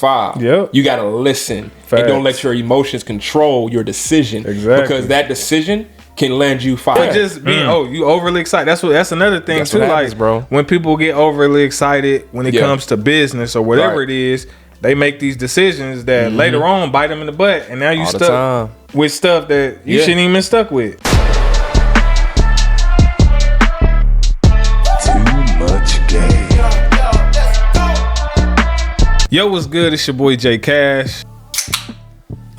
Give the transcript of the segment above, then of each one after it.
5. Yep. You got to listen. Facts. And don't let your emotions control your decision. Exactly. Because that decision can land you 5. But just being you overly excited. That's another thing That's too. what happens, Like, bro. when people get overly excited when it comes to business or whatever Right. it is, they make these decisions that later on bite them in the butt, and now you All the stuck time. with stuff that you shouldn't even been stuck with. Too much game. Yo, what's good? It's your boy J Cash.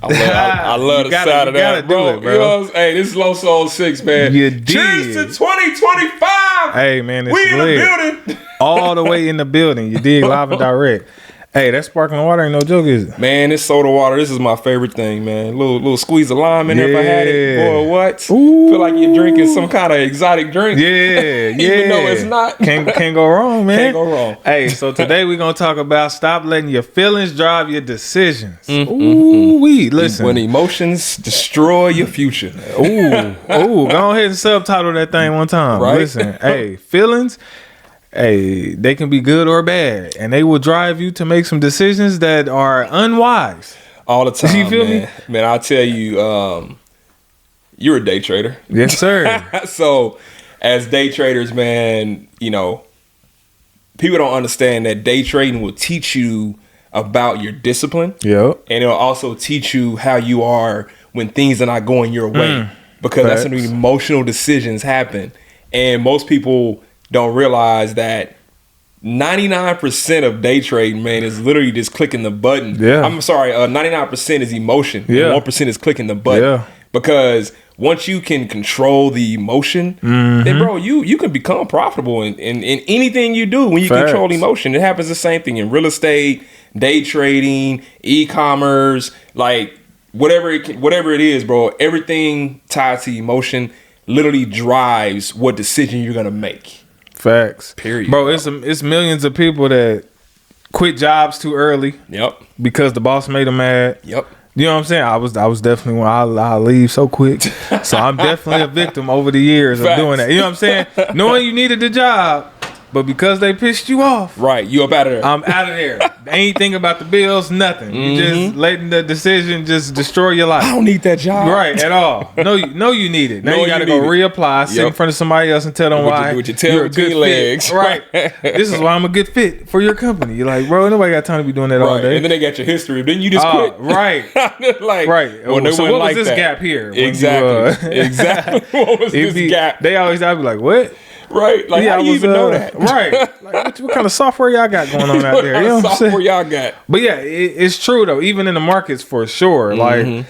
I love the sound of that, bro. Do it, bro. You know what I'm saying? This is Low Soul 6, man. You Cheers did. to 2025. Hey, man, it's we in lit. the building. All the way in the building. You dig? Live and direct. Hey, that sparkling water ain't no joke, is it? Man, this soda water, this is my favorite thing, man. Little squeeze of lime in there if I had it. Yeah. Boy, what? Ooh. Feel like you're drinking some kind of exotic drink. Yeah, yeah. Even though it's not. Can't go wrong, man. Can't go wrong. Hey, so today we're gonna talk about stop letting your feelings drive your decisions. Ooh, listen. When emotions destroy your future. Ooh, go ahead and subtitle that thing one time. Right? Listen, hey, feelings. Hey, they can be good or bad, and they will drive you to make some decisions that are unwise. All the time, You feel man. me? Man, I'll tell you, you're a day trader. Yes, sir. So, as day traders, man, you know, people don't understand that day trading will teach you about your discipline. Yep. And it'll also teach you how you are when things are not going your way. Because that's when Facts. emotional decisions happen. And most people don't realize that 99% of day trading, man, is literally just clicking the button. Yeah. I'm sorry, 99% is emotion. Yeah. And 1% is clicking the button. Yeah. Because once you can control the emotion, then bro, you can become profitable in anything you do when you Facts. control emotion. It happens the same thing in real estate, day trading, e-commerce, like whatever it is, bro. Everything tied to emotion literally drives what decision you're gonna make. Facts. Period. Bro, it's millions of people that quit jobs too early Yep. because the boss made them mad. Yep. You know what I'm saying? I was definitely one. I'll leave so quick. So I'm definitely a victim over the years of Facts. doing that. You know what I'm saying? Knowing you needed the job, but because they pissed you off, Right. You up out of there. I'm out of there. They ain't thinking about the bills, nothing. You just letting the decision just destroy your life. I don't need that job. Right, at all. No, you need it. Now No, you got to you go need it. reapply, sit in Yep. front of somebody else and tell them With why your- with your tail you're a between good your legs. fit. Right. This is why I'm a good fit for your company. You're like, bro, nobody got time to be doing that all Right. day. And then they got your history. Then you just quit. Right. like, Right. Well, they So wouldn't what was like this that. gap here? when you, Exactly. Exactly. What was it'd this be- gap? I'd be like, what? Right. Like, how I do you was, even know that? Right. Like, what kind of software y'all got going on out there? You know what I'm software saying? y'all got. But yeah, it's true though. Even in the markets, for sure. Like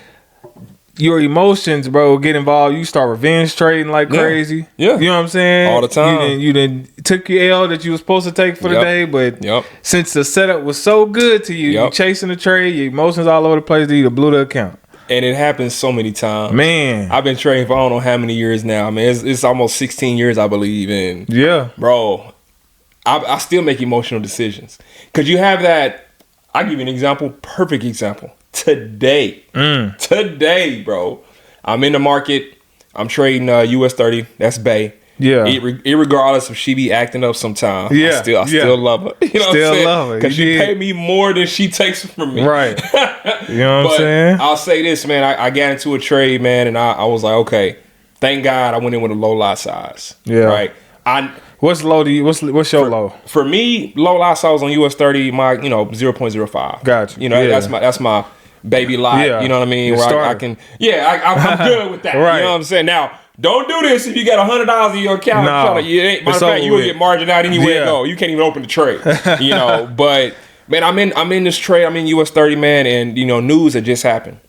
your emotions, bro, get involved. You start revenge trading like crazy. Yeah. You know what I'm saying? All the time. You didn't took your L that you was supposed to take for the Yep. day, but Yep. since the setup was so good to you, you Yep. chasing the trade, your emotions all over the place, you blew the account. And it happens so many times. Man. I've been trading for I don't know how many years now. I mean, it's almost 16 years, I believe. And Yeah. bro, I still make emotional decisions. Because you have that, I'll give you an example, perfect example. Today, bro, I'm in the market. I'm trading US 30. That's Bay. Yeah. Irregardless if she be acting up sometimes. Yeah, I still love her. You know Still what I'm saying? love her. Because You she did. pay me more than she takes from me. Right. You know what But I'm saying? I'll say this, man. I got into a trade, man, and I was like, okay, thank God I went in with a low lot size. Yeah. Right. What's low to you? What's your low? For me, low lot size on US 30, my 0.05. Gotcha. You know, Yeah. that's my baby lot. Yeah. You know what I mean? Your Where I starter. can. Yeah, I'm good with that. Right. You know what I'm saying? Now, don't do this if you got $100 in your account. No. Matter of It's fact, you will over get with. margin out anywhere Yeah. you go. You can't even open the trade. You know, but man, I'm in this trade. I'm in US 30, man, and news that just happened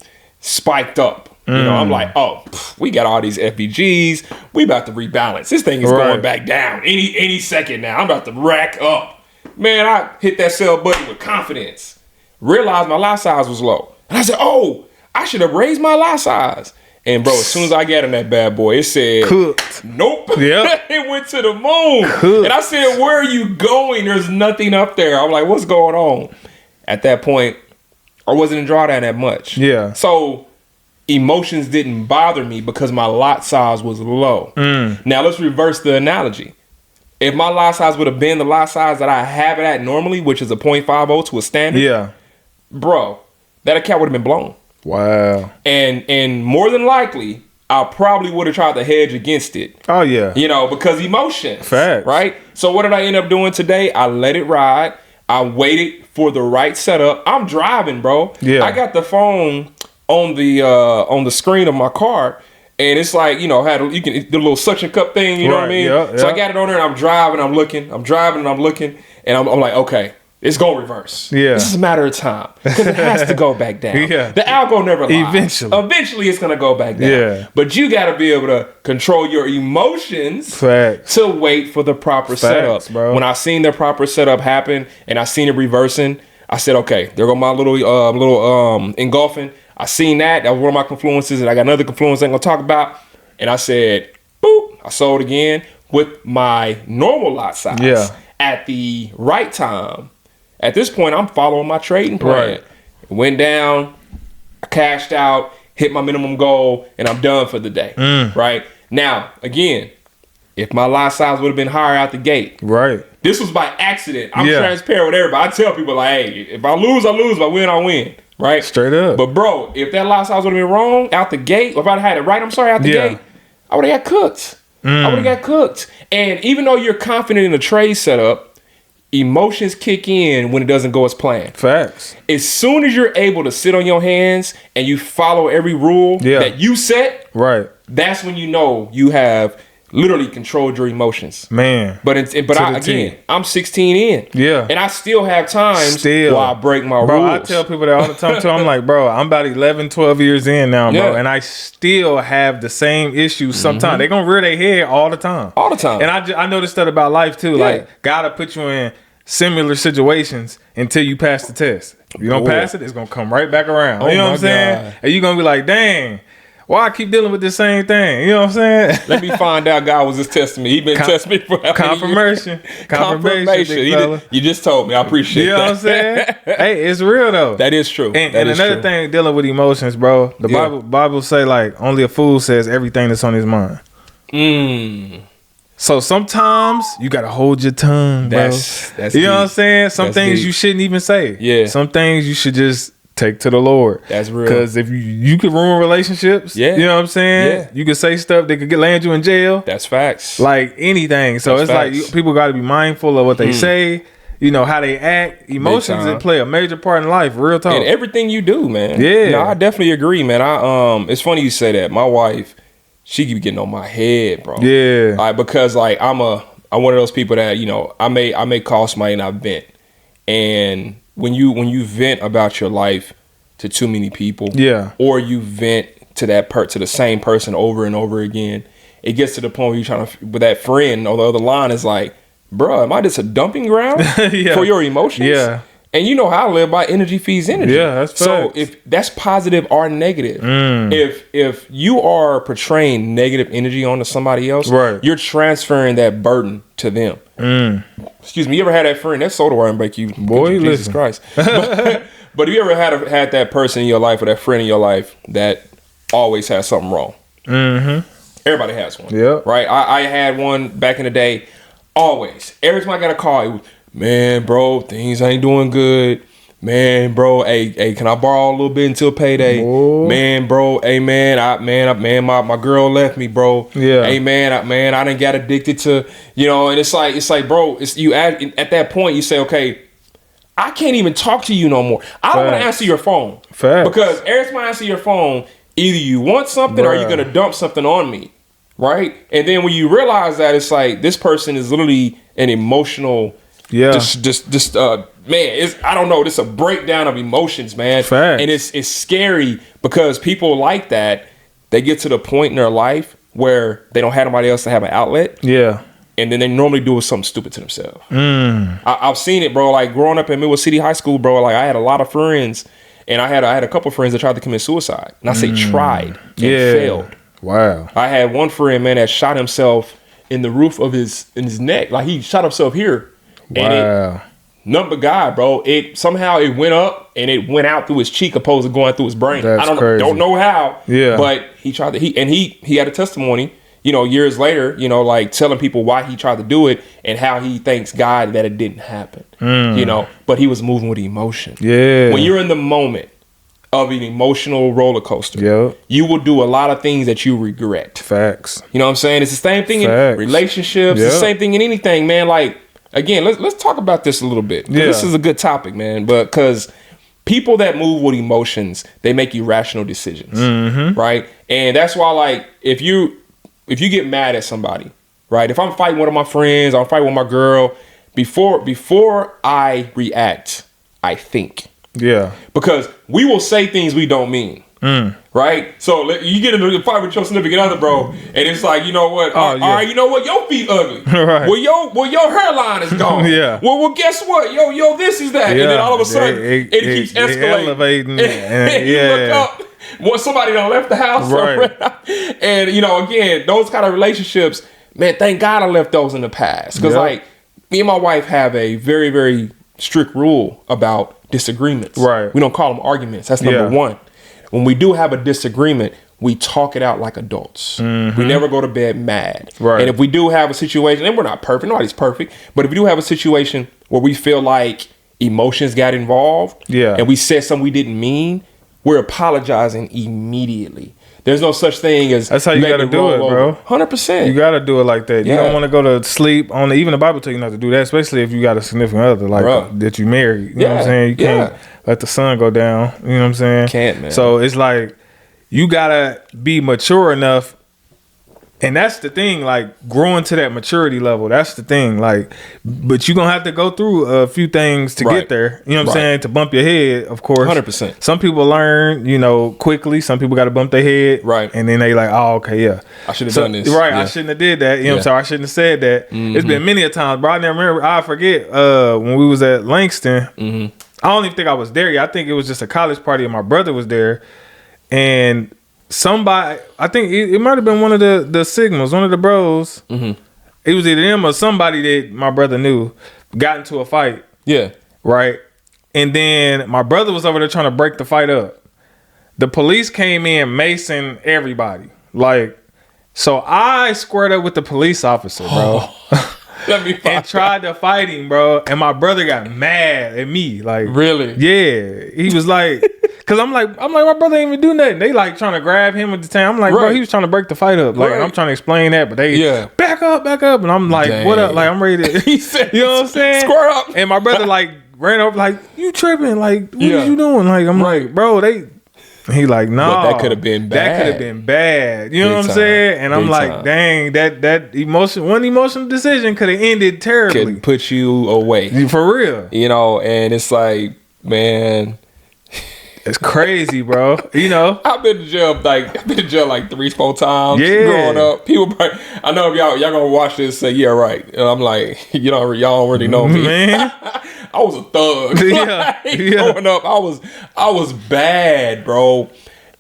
spiked up. You know, I'm like, oh, we got all these FBGs. We about to rebalance. This thing is Right. going back down any second now. I'm about to rack up. Man, I hit that sell button with confidence. Realized my lot size was low. And I said, oh, I should have raised my lot size. And bro, as soon as I got in that bad boy, it said, Cooked. nope. Yep. It went to the moon. Cooked. And I said, where are you going? There's nothing up there. I'm like, what's going on? At that point, I wasn't in drawdown that much. Yeah. So emotions didn't bother me because my lot size was low. Now let's reverse the analogy. If my lot size would have been the lot size that I have it at normally, which is a 0.50 to a standard, Yeah. bro, that account would have been blown. Wow. And more than likely, I probably would have tried to hedge against it. Oh yeah. You know, because emotions. Facts. Right? So what did I end up doing today? I let it ride. I waited for the right setup. I'm driving, bro. Yeah. I got the phone on the screen of my car, and it's like, you know, the little suction cup thing, you know what I mean? Yeah, So yeah. I got it on there, and I'm driving, I'm looking, and I'm like, okay, it's gonna reverse. Yeah. This is a matter of time because it has to go back down. Yeah. The algo never lies. Eventually. Eventually, it's gonna go back down. Yeah. But you got to be able to control your emotions. Facts. To wait for the proper setup. Bro. When I seen the proper setup happen and I seen it reversing, I said, okay, there go my little engulfing. I seen that. That was one of my confluences, and I got another confluence I ain't gonna talk about. And I said, boop, I sold again with my normal lot size. Yeah. At the right time. At this point, I'm following my trading plan. Right. It went down, I cashed out, hit my minimum goal, and I'm done for the day. Right? Now, again, if my lot size would have been higher out the gate, Right. this was by accident. I'm Yeah. transparent with everybody. I tell people, like, hey, if I lose, I lose. If I win, I win. Right? Straight up. But, bro, if that lot size would have been wrong out the gate, or if I'd had it right, out the Yeah. gate, I would have got cooked. I would have got cooked. And even though you're confident in the trade setup, emotions kick in when it doesn't go as planned. Facts. As soon as you're able to sit on your hands and you follow every rule Yeah. that you set, Right. that's when you know you have literally controlled your emotions. Man. But the T. I'm 16 in. Yeah. And I still have times where I break my bro, rules. I tell people that all the time too. I'm like, bro, I'm about 11, 12 years in now, bro. Yeah. And I still have the same issues sometimes. They gonna rear their head all the time. All the time. And I noticed that about life too. Yeah. Like, gotta put you in similar situations until you pass the test. If you don't Boy. pass it, it's gonna come right back around. Oh you know my what I'm saying? God. And you're gonna be like, dang, why I keep dealing with this same thing? You know what I'm saying? Let me find out God was just testing me. He been testing me for how many years? Confirmation. big fella. You just told me. I appreciate You know that. what I'm saying? Hey, it's real though. That is true. And That is another true. thing dealing with emotions, bro. The Yeah. Bible say like only a fool says everything that's on his mind. So sometimes you gotta hold your tongue, bro. That's you know deep. what I'm saying? Some That's things deep. you shouldn't even say. Yeah. Some things you should just take to the Lord. That's real. Because if you could ruin relationships, Yeah. you know what I'm saying? Yeah. You could say stuff that could land you in jail. That's facts. Like anything. So That's it's like facts. people got to be mindful of what they say. You know how they act. Emotions time. that play a major part in life. Real talk. And everything you do, man. Yeah. No, I definitely agree, man. It's funny you say that. My wife, she keep getting on my head, bro. Yeah. Like, because like I'm one of those people that, you know, I may call somebody and I vent. And when you vent about your life to too many people, Yeah. or you vent to to the same person over and over again, it gets to the point where you're trying to, with that friend on the other line is like, bruh, am I just a dumping ground Yeah. for your emotions? Yeah. And you know how I live by energy feeds energy. Yeah, that's so facts. if that's positive or negative, if you are portraying negative energy onto somebody else, Right. you're transferring that burden to them. Excuse me. You ever had that friend? That soda water break you, Boy, Jesus listen. Christ. But have you ever had that person in your life or that friend in your life that always has something wrong? Mm-hmm. Everybody has one. Yep. Right. I had one back in the day. Always. Every time I got a call, it was, man, bro, things ain't doing good. Man, bro, hey, can I borrow a little bit until payday? Boy. Man, bro, hey, man, my girl left me, bro. Yeah. Hey, man, I done got addicted to, you know, and it's like, bro, you at that point, you say, okay, I can't even talk to you no more. I don't want to Facts. answer your phone. Facts. Because every time I answer your phone, either you want something or you're Bruh. going to dump something on me. Right? And then when you realize that, it's like this person is literally an emotional, Yeah. man, I don't know, this is a breakdown of emotions, man. Facts. And it's scary because people like that, they get to the point in their life where they don't have nobody else to have an outlet. Yeah. And then they normally do something stupid to themselves. I've seen it, bro. Like growing up in Midwest City High School, bro. Like I had a lot of friends, and I had a couple friends that tried to commit suicide. And I say tried and failed. Wow. I had one friend, man, that shot himself in the roof of his neck. Like he shot himself here. And Wow. none but God, bro. It somehow it went up and it went out through his cheek opposed to going through his brain. That's I don't crazy. know how. Yeah. But he tried to he had a testimony. years later, like telling people why he tried to do it and how he thanks God that it didn't happen. But he was moving with emotion. Yeah. When you're in the moment of an emotional roller coaster, you will do a lot of things that you regret. Facts. You know what I'm saying? It's the same thing in relationships. It's the same thing in anything, man. Like, again, let's talk about this a little bit. Yeah. This is a good topic, man. But because people that move with emotions, they make irrational decisions, right? And that's why, like, if you get mad at somebody, right? If I'm fighting one of my friends, I'm fighting with my girl, before I react, I think. Yeah. Because we will say things we don't mean. Right? So you get into a fight with your significant other, bro, and it's like, you know what? All right, you know what? Your feet ugly. Right. Well, your hairline is gone. Yeah. Well, guess what? Yo, this is that. Yeah. And then all of a sudden, it keeps escalating. Elevating. And you look up, well, somebody done left the house. Right. And, again, those kind of relationships, man, thank God I left those in the past. Because, like, me and my wife have a very, very strict rule about disagreements. Right. We don't call them arguments. That's number one. When we do have a disagreement, we talk it out like adults. We never go to bed mad. Right. And if we do have a situation, and we're not perfect, nobody's perfect, but if we do have a situation where we feel like emotions got involved, and we said something we didn't mean, we're apologizing immediately. There's no such thing as that's how you gotta do it, bro. 100%. You gotta do it like that. You don't want to go to sleep on the. Even the Bible tell you not to do that, especially if you got a significant other like that you married. You know what I'm saying? You can't let the sun go down. You know what I'm saying? Can't, man. So it's like you gotta be mature enough. And that's the thing, like growing to that maturity level. That's the thing, like, but you're gonna have to go through a few things to get there. You know what I'm saying? To bump your head, of course. 100%. Some people learn, quickly. Some people got to bump their head, right? And then they like, oh, okay, yeah, I should have done this, right? I shouldn't have did that. You know what I'm saying? I shouldn't have said that. It's been many a times, bro. I never remember. I forget when we was at Langston. I don't even think I was there yet. I think it was just a college party, and my brother was there, and somebody, I think it might have been one of the Sigmas, one of the bros. It was either them or somebody that my brother knew got into a fight. Yeah. Right. And then my brother was over there trying to break the fight up. The police came in macing everybody. Like, so I squared up with the police officer, bro. Let me and tried to fight him, bro. And my brother got mad at me. Like, really? Yeah. He was like, cause I'm like, my brother ain't even do nothing. They like trying to grab him at the time. I'm like, bro, he was trying to break the fight up. Like, I'm trying to explain that, but they back up. And I'm like, what up? Like, I'm ready to, he said, you know what I'm saying? Square up. And my brother like ran over, like, you tripping? Like, what is you doing? Like, I'm like, bro, he like, no, that could have been bad. That could have been bad. You know what I'm saying? And I'm like, dang, that one emotional decision could have ended terribly. Could put you away. For real. And it's like, man, it's crazy, bro. I've been to jail like 3-4 times growing up. People, I know if y'all gonna watch this, say yeah, right. And I'm like, y'all don't really know me, man. I was a thug. Growing up, I was bad, bro.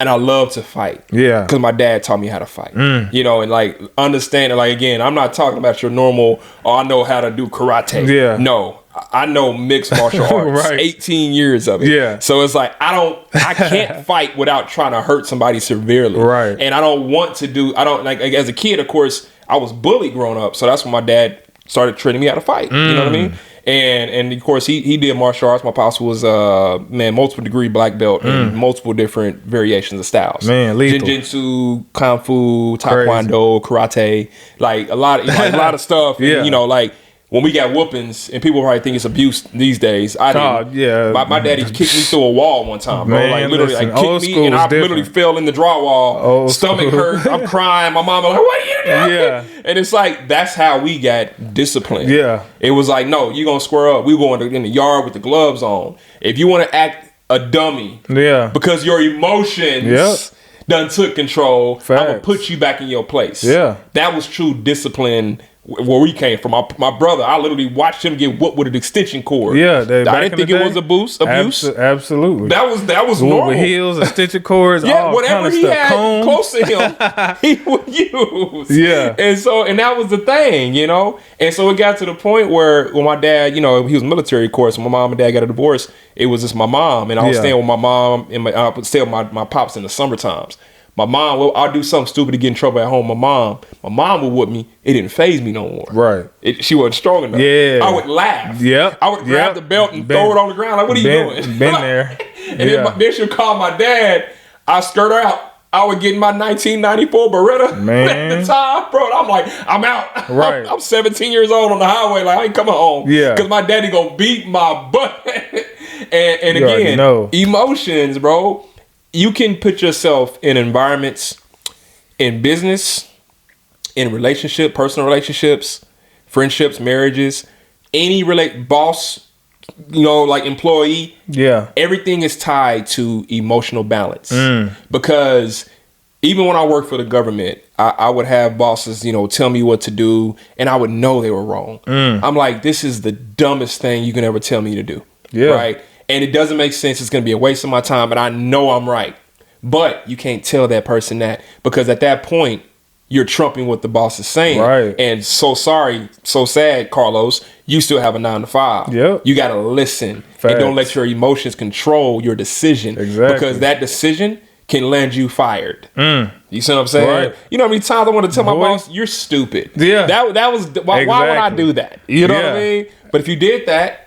And I love to fight. Yeah. Because my dad taught me how to fight. And like understanding, like again, I'm not talking about your normal, I know how to do karate. Yeah. No. I know mixed martial arts. Right. 18 years of it. Yeah. So it's like I can't fight without trying to hurt somebody severely. Right. And I don't want to do as a kid, of course, I was bullied growing up. So that's when my dad started training me how to fight. You know what I mean? And of course he did martial arts. My pops was multiple degree black belt in multiple different variations of styles. Man, lethal. Jiu-jitsu, kung fu, taekwondo, karate, like a lot of stuff. Yeah. And, like when we got whoopings, and people probably think it's abuse these days. I didn't. My daddy kicked me through a wall one time, bro. Man, like literally, kicked me, and I literally fell in the drywall. Stomach hurt. I'm crying. My mom was like, "What are you doing?" Yeah. And it's like that's how we got disciplined. Yeah. It was like, no, you gonna square up. We going in the yard with the gloves on. If you want to act a dummy, because your emotions done took control, I'm gonna put you back in your place. Yeah. That was true discipline. Where we came from, my brother, I literally watched him get whooped with an extension cord. Yeah, I didn't think it was abuse. Absolutely, that was normal. With heels, extension cords, all whatever kind of he stuff. had close to him, he would use. Yeah, and that was the thing, And so it got to the point where when my dad, he was military, of course. When my mom and dad got a divorce, it was just my mom, and I was staying with my mom and I would stay with my pops in the summer times. My mom, I'll do something stupid to get in trouble at home. My mom would whoop me. It didn't faze me no more. Right. She wasn't strong enough. Yeah. I would laugh. Yep. I would grab the belt and throw it on the ground. Like, what are you doing? Been there. And then she'll call my dad. I skirt her out. I would get in my 1994 Beretta at the time, bro. And I'm like, I'm out. Right. I'm 17 years old on the highway. Like, I ain't coming home. Yeah. Because my daddy gonna beat my butt. and You again, know. emotions, bro. You can put yourself in environments, in business, in relationship, personal relationships, friendships, marriages, any boss, like employee. Yeah. Everything is tied to emotional balance. Because even when I worked for the government, I would have bosses, tell me what to do, and I would know they were wrong. I'm like, this is the dumbest thing you can ever tell me to do. Yeah. Right. And it doesn't make sense. It's going to be a waste of my time, and I know I'm right. But you can't tell that person that, because at that point, you're trumping what the boss is saying. Right. And so sorry, so sad, Carlos, you still have a 9 to 5. Yep. You got to listen. Facts. And don't let your emotions control your decision. Exactly. Because that decision can land you fired. You see what I'm saying? Right. You know how many times I want to tell my boss, you're stupid. Yeah. That was, why would I do that? You know what I mean? But if you did that,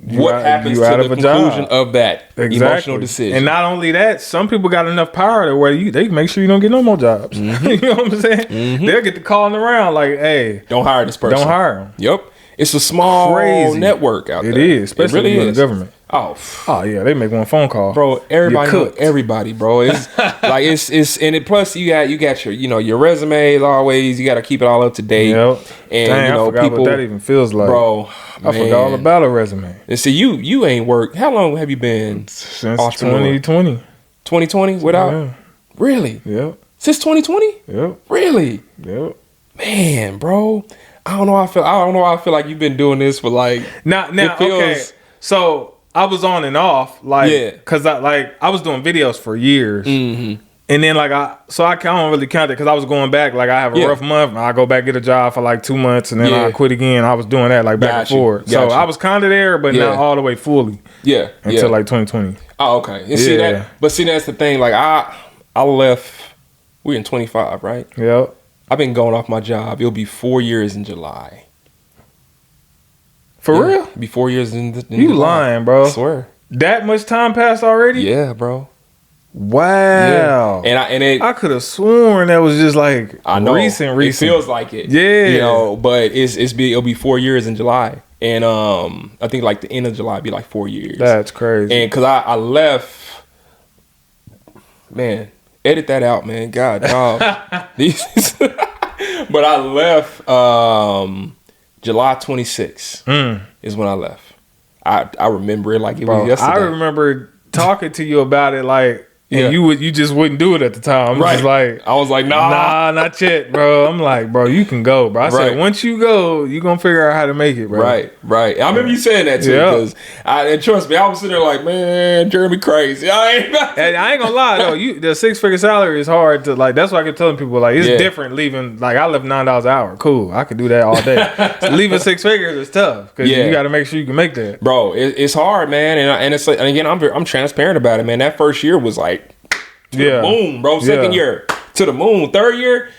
what happens to the conclusion of that emotional decision? And not only that, some people got enough power to where they make sure you don't get no more jobs. You know what I'm saying? They'll get the calling around like, hey, don't hire this person. Don't hire him. Yep. It's a small network out there. It is, especially really in the government. Oh yeah, they make one phone call, bro. Everybody, bro. It's like it's and it plus you got your your resume is always, you got to keep it all up to date. Yep. And I forgot people, what that even feels like, bro. I forgot all about a resume. And see, you ain't worked. How long have you been since 2020? 2020 without really? Yep. Since 2020? Yep. Really? Yep. Man, bro. I don't know. I feel like you've been doing this for like now. Okay. So I was on and off, because I was doing videos for years, and then I don't really count it because I was going back. Like, I have a rough month, I go back get a job for like 2 months, and then I quit again. I was doing that back and forth. So I was kind of there, but not all the way fully. Yeah, until like 2020. Oh, okay. And see that, but see that's the thing. Like I left. We're in 25, right? Yep. I've been going off my job. It'll be 4 years in July. For real? Be 4 years in you July. lying, bro? I swear. That much time passed already? Yeah, bro. Wow. Yeah. I could have sworn that was just like recent. It feels like it. Yeah. But it'll be 4 years in July. And I think like the end of July be like 4 years. That's crazy. And cause I left, man, edit that out, man. God, dog. But I left July 26th is when I left. I remember it like it was yesterday. I remember talking to you about it and you just wouldn't do it at the time. Right. I was like, nah, not yet, bro. I'm like, bro, you can go, bro. I said, once you go, you gonna figure out how to make it, bro. Right. I remember you saying that too, because and trust me, I was sitting there like, man, Jeremy crazy. I ain't gonna lie though, the 6-figure salary is hard to that's why I keep telling people it's different leaving. I left $9 an hour. Cool, I could do that all day. Leaving 6 figures is tough because you got to make sure you can make that, bro. It's hard, man, and it's like, and again, I'm transparent about it, man. That first year was like, to the moon, bro. Second year, to the moon. Third year,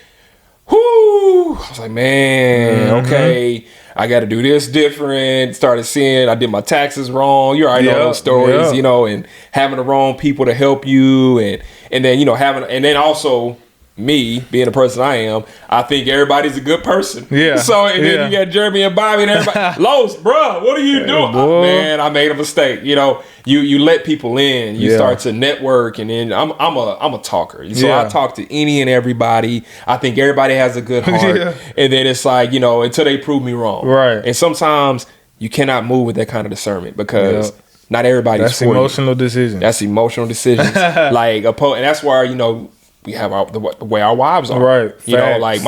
whoo. I was like, man, okay, I got to do this different. Started seeing I did my taxes wrong. You already know those stories, and having the wrong people to help you, and then and then also me being the person I am, I think everybody's a good person. Yeah. So and then you got Jeremy and Bobby and everybody. Los, bro, what are you doing? Oh, man, I made a mistake. You let people in. You start to network, and then I'm a talker. So I talk to any and everybody. I think everybody has a good heart. And then it's like, until they prove me wrong. Right. And sometimes you cannot move with that kind of discernment because not everybody's That's emotional decisions. That's emotional decisions. And that's where, we have the way our wives are. Right. Your wife,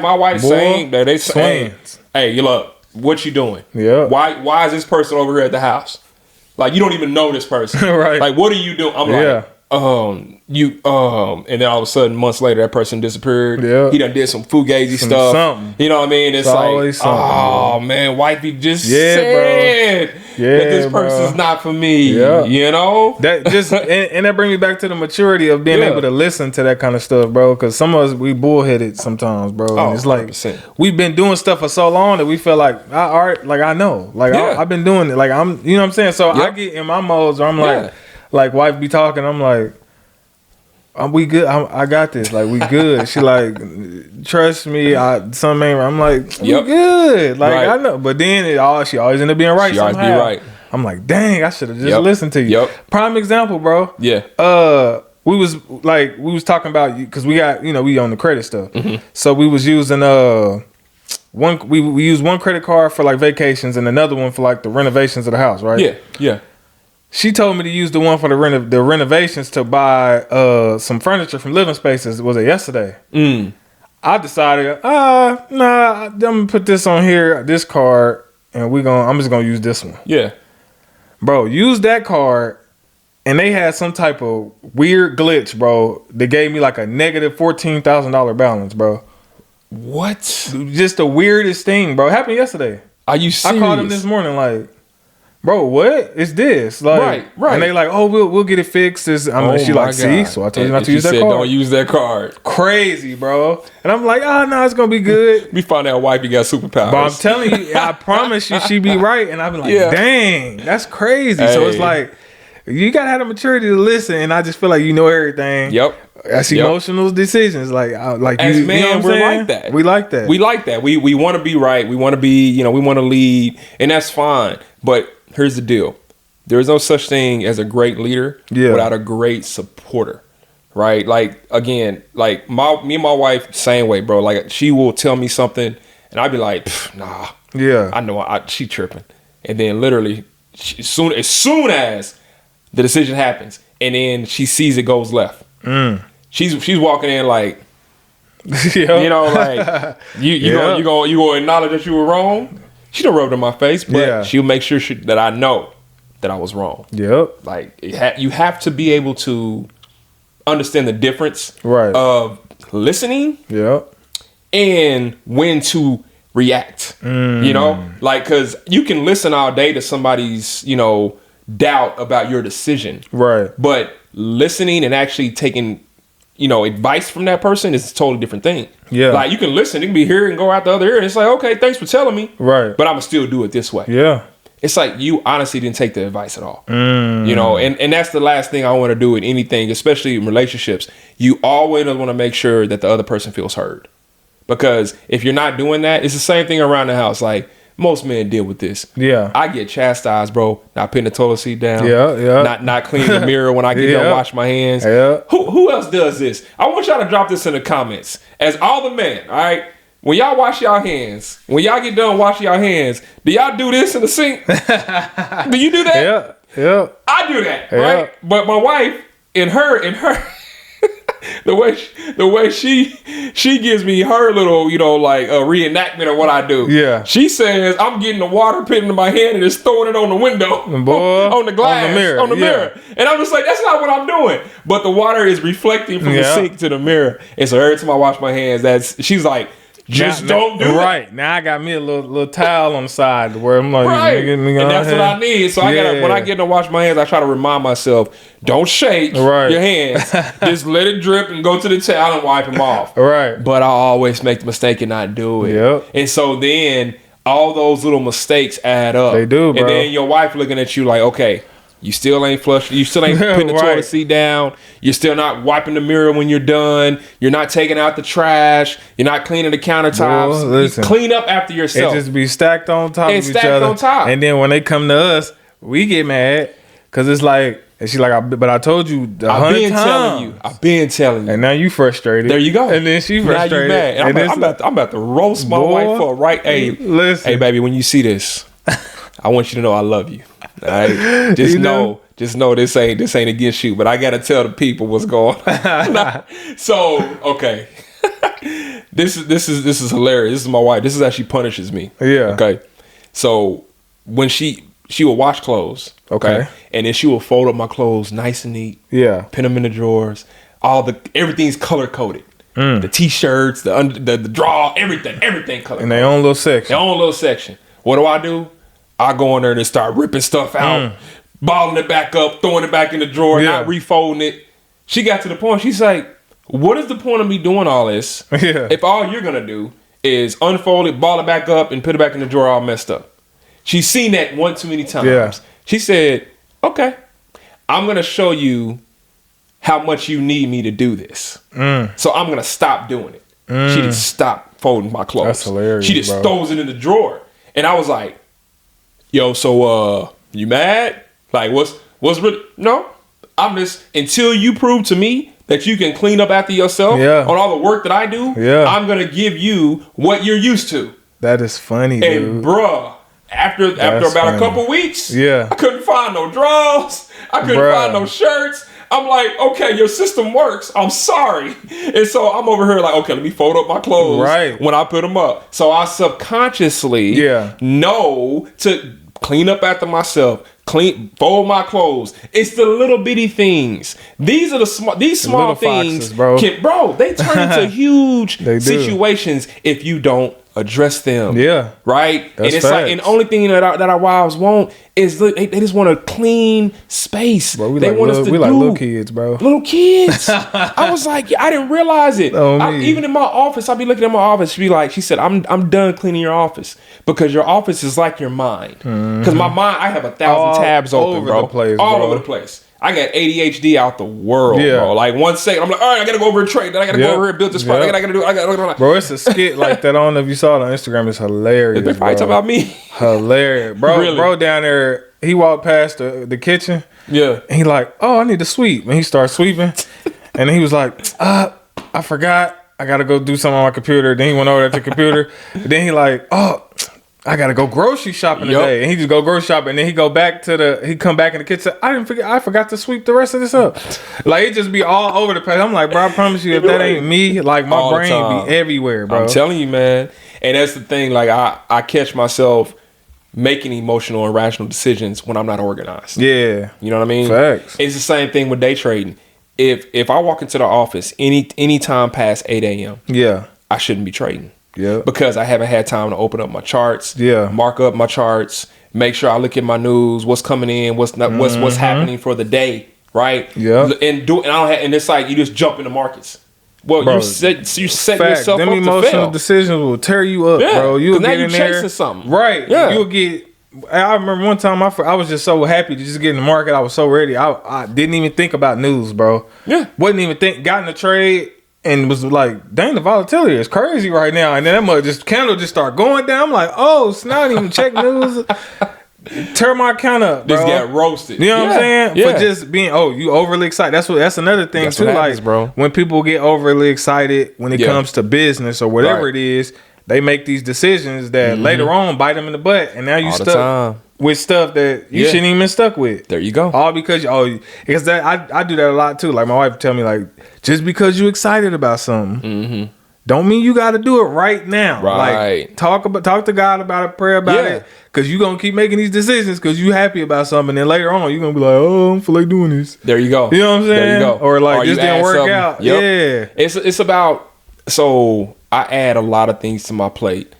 my wife, saying that they say, hey, you look, what you doing? Yeah. Why is this person over here at the house? Like, you don't even know this person. Right. Like, what are you doing? I'm like, and then all of a sudden, months later, that person disappeared. Yeah. He done did some fugazi stuff. Something. You know what I mean? It's like, oh man, wifey just said. that this person's not for me. Yeah. You know? That just and that brings me back to the maturity of being able to listen to that kind of stuff, bro. Because some of us, we bullheaded sometimes, bro. And it's like 100%. we've been doing stuff for so long that we feel like, all right, like I know, like I've been doing it, like I'm, you know what I'm saying. So I get in my modes where I'm like wife be talking, I'm like, we good. I got this. Like we good. She like, trust me. Something ain't right. I'm like, we good. Like I know. But then she always end up being right. She always be right. I'm like, dang, I should have just listened to you. Prime example, bro. Yeah. We was talking about you because we got, we on the credit stuff. So we was using we used one credit card for like vacations and another one for like the renovations of the house, right? Yeah. Yeah. She told me to use the one for the renovations to buy some furniture from Living Spaces. Was it yesterday? I decided, nah, I'm gonna put this on here, this card, and I'm just gonna use this one. Yeah, bro, use that card, and they had some type of weird glitch, bro. They gave me like a negative $14,000 balance, bro. What? Just the weirdest thing, bro. It happened yesterday. Are you serious? I called him this morning, like, bro, what is this? Like, right. And they like, oh, we'll get it fixed. She like, see, so I told you not to use that card. Don't use that card. Crazy, bro. And I'm like, no, it's gonna be good. We found out wifey got superpowers. But I'm telling you, I promise you, she be right. And I be like, dang, that's crazy. So it's like, you gotta have the maturity to listen. And I just feel like you know everything. Yep. That's emotional decisions. Like as you, man, we're like that. We like that. We like that. We want to be right. We want to be, we want to lead, and that's fine. But here's the deal. There is no such thing as a great leader without a great supporter, right? Like, again, like me and my wife, same way, bro. Like, she will tell me something, and I'd be like, nah. Yeah. I know she tripping. And then literally, as soon as the decision happens, and then she sees it goes left, she's walking in like, like, you gonna acknowledge that you were wrong? She don't rub it in my face, but she'll make sure that I know that I was wrong. Yep. Like, you have to be able to understand the difference of listening and when to react. Like, because you can listen all day to somebody's, doubt about your decision. Right. But listening and actually taking advice from that person is a totally different thing. Yeah. Like, you can listen, it can be here and go out the other ear, and it's like, okay, thanks for telling me. Right. But I'm gonna still do it this way. Yeah. It's like you honestly didn't take the advice at all. And that's the last thing I want to do in anything, especially in relationships. You always want to make sure that the other person feels heard. Because if you're not doing that, it's the same thing around the house. Like, most men deal with this. Yeah. I get chastised, bro. Not putting the toilet seat down. Yeah. Not cleaning the mirror when I get done wash my hands. Yeah. Who else does this? I want y'all to drop this in the comments. As all the men, all right? When y'all wash y'all hands, when y'all get done washing y'all hands, do y'all do this in the sink? Do you do that? Yeah. I do that, right? But my wife, in her the way she gives me her little, like a reenactment of what I do. Yeah. She says I'm getting the water put into my hand and just throwing it on the window, on the glass, on the mirror. And I'm just like, that's not what I'm doing. But the water is reflecting from the sink to the mirror. And so every time I wash my hands, she's like, don't do it. Right. Now I got me a little towel on the side where I'm like, and that's what I need. So I gotta, when I get to wash my hands, I try to remind myself, don't shake your hands. Just let it drip and go to the towel and wipe them off. Right. But I always make the mistake and not do it. Yep. And so then all those little mistakes add up. They do, bro. And then your wife looking at you like, okay, you still ain't flush. You still ain't putting the toilet seat down. You're still not wiping the mirror when you're done. You're not taking out the trash. You're not cleaning the countertops. You clean up after yourself. It just be stacked on top of each other. On top. And then when they come to us, we get mad because it's like, and she's like, but I told you 100 times. I've been telling you. And now you frustrated. There you go. And then she frustrated. Now you mad. And I'm about to roast my wife for a right. Hey, listen. Hey, baby, when you see this, I want you to know I love you. All right? Just know this ain't against you, but I gotta tell the people what's going on. So, okay. This is hilarious. This is my wife. This is how she punishes me. Yeah. Okay. So when she will wash clothes, okay, and then she will fold up my clothes nice and neat. Yeah. Pin them in the drawers. Everything's color coded. The t-shirts, the draw, everything color. In their own little section. What do? I go in there and start ripping stuff out, balling it back up, throwing it back in the drawer, not refolding it. She got to the point, she's like, what is the point of me doing all this if all you're going to do is unfold it, ball it back up, and put it back in the drawer all messed up? She's seen that one too many times. Yeah. She said, okay, I'm going to show you how much you need me to do this. So I'm going to stop doing it. She just stopped folding my clothes. That's hilarious, she just throws it in the drawer. And I was like, yo, so you mad? Like, what's really? No, I'm just, until you prove to me that you can clean up after yourself on all the work that I do, I'm going to give you what you're used to. That is funny, dude. And bruh, after about a couple weeks, I couldn't find no drawers. I couldn't find no shirts. I'm like, okay, your system works. I'm sorry. And so I'm over here like, okay, let me fold up my clothes when I put them up. So I subconsciously know to clean up after myself, fold my clothes. It's the little bitty things. These are these small things, foxes, bro. They turn into huge situations if you don't address them. Right? That's and it's facts. Like, and the only thing that our wives want is they just want a clean space. Bro, they like want us to do little kids, bro. Little kids. I was like, I didn't realize it. Even in my office, I'll be looking at my office. She said, I'm done cleaning your office because your office is like your mind. Because my mind, I have 1,000 tabs open, bro. All over the place. I got ADHD out the world, bro. Like 1 second, I'm like, all right, I gotta go over and trade. Then I gotta go over here and build this product. I gotta do it. Bro, it's a skit like that. I don't know if you saw it on Instagram. It's hilarious. They probably talking about me. Hilarious, bro. Really? Bro, down there, he walked past the kitchen. And he like, oh, I need to sweep. And he starts sweeping. And he was like, I forgot. I gotta go do something on my computer. Then he went over to the computer. And then he like, oh, I gotta go grocery shopping today. And he just go grocery shopping, and then he come back in the kitchen. I forgot to sweep the rest of this up. Like, it just be all over the place. I'm like, bro, I promise you, if that ain't me, like, my brain be everywhere, bro. I'm telling you, man. And that's the thing, like, I catch myself making emotional and rational decisions when I'm not organized. Yeah. You know what I mean? Facts. It's the same thing with day trading. If I walk into the office any time past 8 a.m., I shouldn't be trading. Because I haven't had time to open up my charts, mark up my charts, make sure I look at my news, what's coming in, what's happening for the day, right? And it's like you just jump in the markets. Well, bro, you set yourself up to fail. Them emotional decisions will tear you up, bro. You'll get in there, chasing something, right? You'll get. I remember one time I was just so happy to just get in the market. I was so ready. I didn't even think about news, bro. Wasn't even got in the trade. And was like, dang, the volatility is crazy right now. And then that candle just start going down. I'm like, oh, snap, I didn't even check news. Tear my account up, bro. Just get roasted. You know what I'm saying? For just being, you overly excited. That's another thing too. Happens, like, bro, when people get overly excited when it comes to business or whatever it is, they make these decisions that later on bite them in the butt. And now you stuck with stuff that you shouldn't even been stuck with. There you go. All because because that I do that a lot too. Like, my wife tell me, like, just because you excited about something don't mean you got to do it right now. Right. Like, talk to God about it, pray about it, because you gonna keep making these decisions because you happy about something, and then later on you're gonna be like, oh, I don't feel like doing this. There you go. You know what I'm saying? There you go. Or like, this didn't work out. Yeah. It's about, so I add a lot of things to my plate,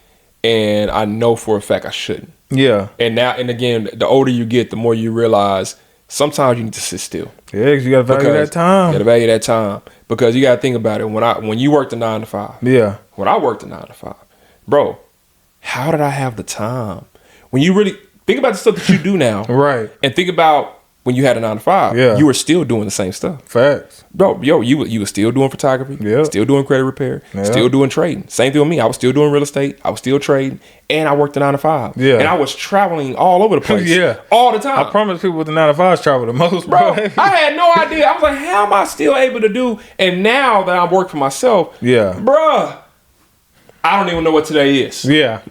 and I know for a fact I shouldn't. Yeah. And again, the older you get, the more you realize sometimes you need to sit still. Yeah, because you got to value that time. You got to value that time. Because you got to think about it. When you worked a 9 to 5. Yeah. When I worked a 9 to 5. Bro, how did I have the time? When you really think about the stuff that you do now. Right. And think about when you had a 9 to 5. Yeah. You were still doing the same stuff. Facts. Bro, you were still doing photography. Yeah. Still doing credit repair. Yeah. Still doing trading. Same thing with me. I was still doing real estate. I was still trading. And I worked a 9 to 5. Yeah. And I was traveling all over the place. All the time. I promise people with the 9 to 5s travel the most, bro. I had no idea. I was like, how am I still able to do? And now that I work for myself, bruh, I don't even know what today is. Yeah.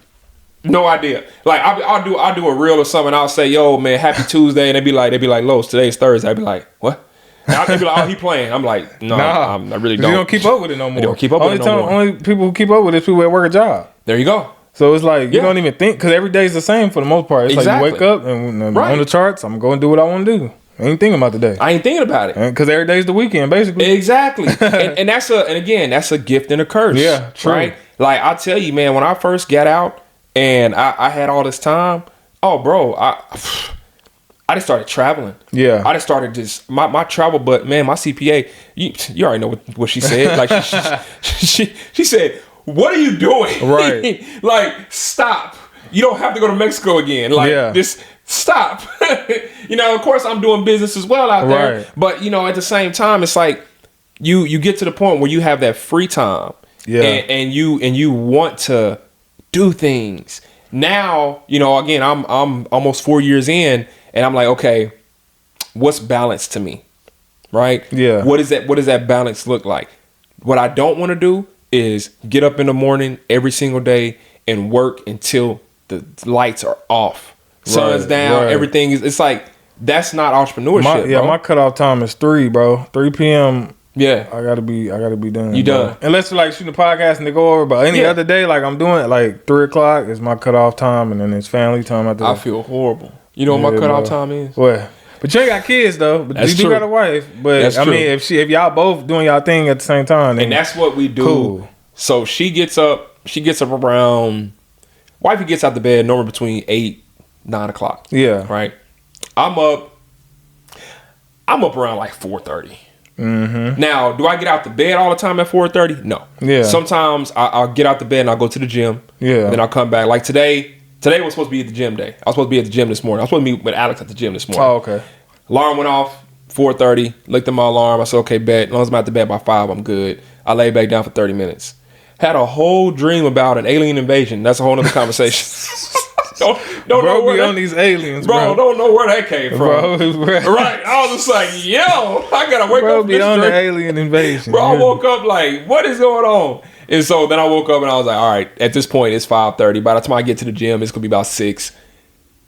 No idea. Like, I'll do a reel or something. I'll say, yo, man, happy Tuesday. And they be like, Los, today's Thursday. I'd be like, what? And they'd be like, oh, he playing. I'm like, no, I really don't. You don't keep up with it no more. You don't keep up with it no more. Only people who keep up with it is people that work a job. There you go. So it's like, you don't even think, because every day is the same for the most part. It's like you wake up and on the charts, I'm going to do what I want to do. I ain't thinking about the day. I ain't thinking about it. Because every day's the weekend, basically. Exactly. and again, that's a gift and a curse. Yeah, true. Right? Like, I tell you, man, when I first got out and I had all this time, Oh, bro, I just started traveling. Yeah. I just started my travel, but man, my CPA, you already know what she said. Like she said, "What are you doing? Right. Like, stop. You don't have to go to Mexico again. Like, just stop." Of course, I'm doing business as well out there. Right. But at the same time, it's like you get to the point where you have that free time. Yeah. And you want to do things. Now, again, I'm almost 4 years in. And I'm like, okay, what's balance to me, right? Yeah. What does that balance look like? What I don't want to do is get up in the morning every single day and work until the lights are off, sun's down, everything is. It's like that's not entrepreneurship. Bro. My cutoff time is 3, bro. 3 p.m. Yeah, I gotta be done. You done? Unless you're like shooting a podcast and they go over, but any other day, like I'm doing, like 3 o'clock is my cutoff time, and then it's family time after that. I feel horrible. You know what my cutoff time is? What? But you ain't got kids though. But That's you do true. got a wife. But That's I true. mean, if y'all both doing y'all thing at the same time, then And that's what we do. Cool. So she gets up around. Wifey gets out the bed normally between 8, 9 o'clock. Yeah. Right. I'm up around like 4:30. Mm-hmm. Now, do I get out the bed all the time at 4:30? No. Yeah. Sometimes I'll get out the bed and I'll go to the gym. Yeah. Then I'll come back. Like today was supposed to be at the gym day. I was supposed to be at the gym this morning. I was supposed to meet with Alex at the gym this morning. Oh, okay. Alarm went off, 4:30. Looked at my alarm. I said, okay, bet. As long as I'm at the bed by 5, I'm good. I lay back down for 30 minutes. Had a whole dream about an alien invasion. That's a whole nother conversation. don't Bro, know where be that, on these aliens, bro. Don't know where that came from. Bro. Right. I was just like, yo, I gotta wake Bro, up. be This on dream. the alien invasion. Bro, I Yeah. woke up like, what is going on? And so then I woke up and I was like, all right, at this point it's 5:30. By the time I get to the gym, it's gonna be about 6.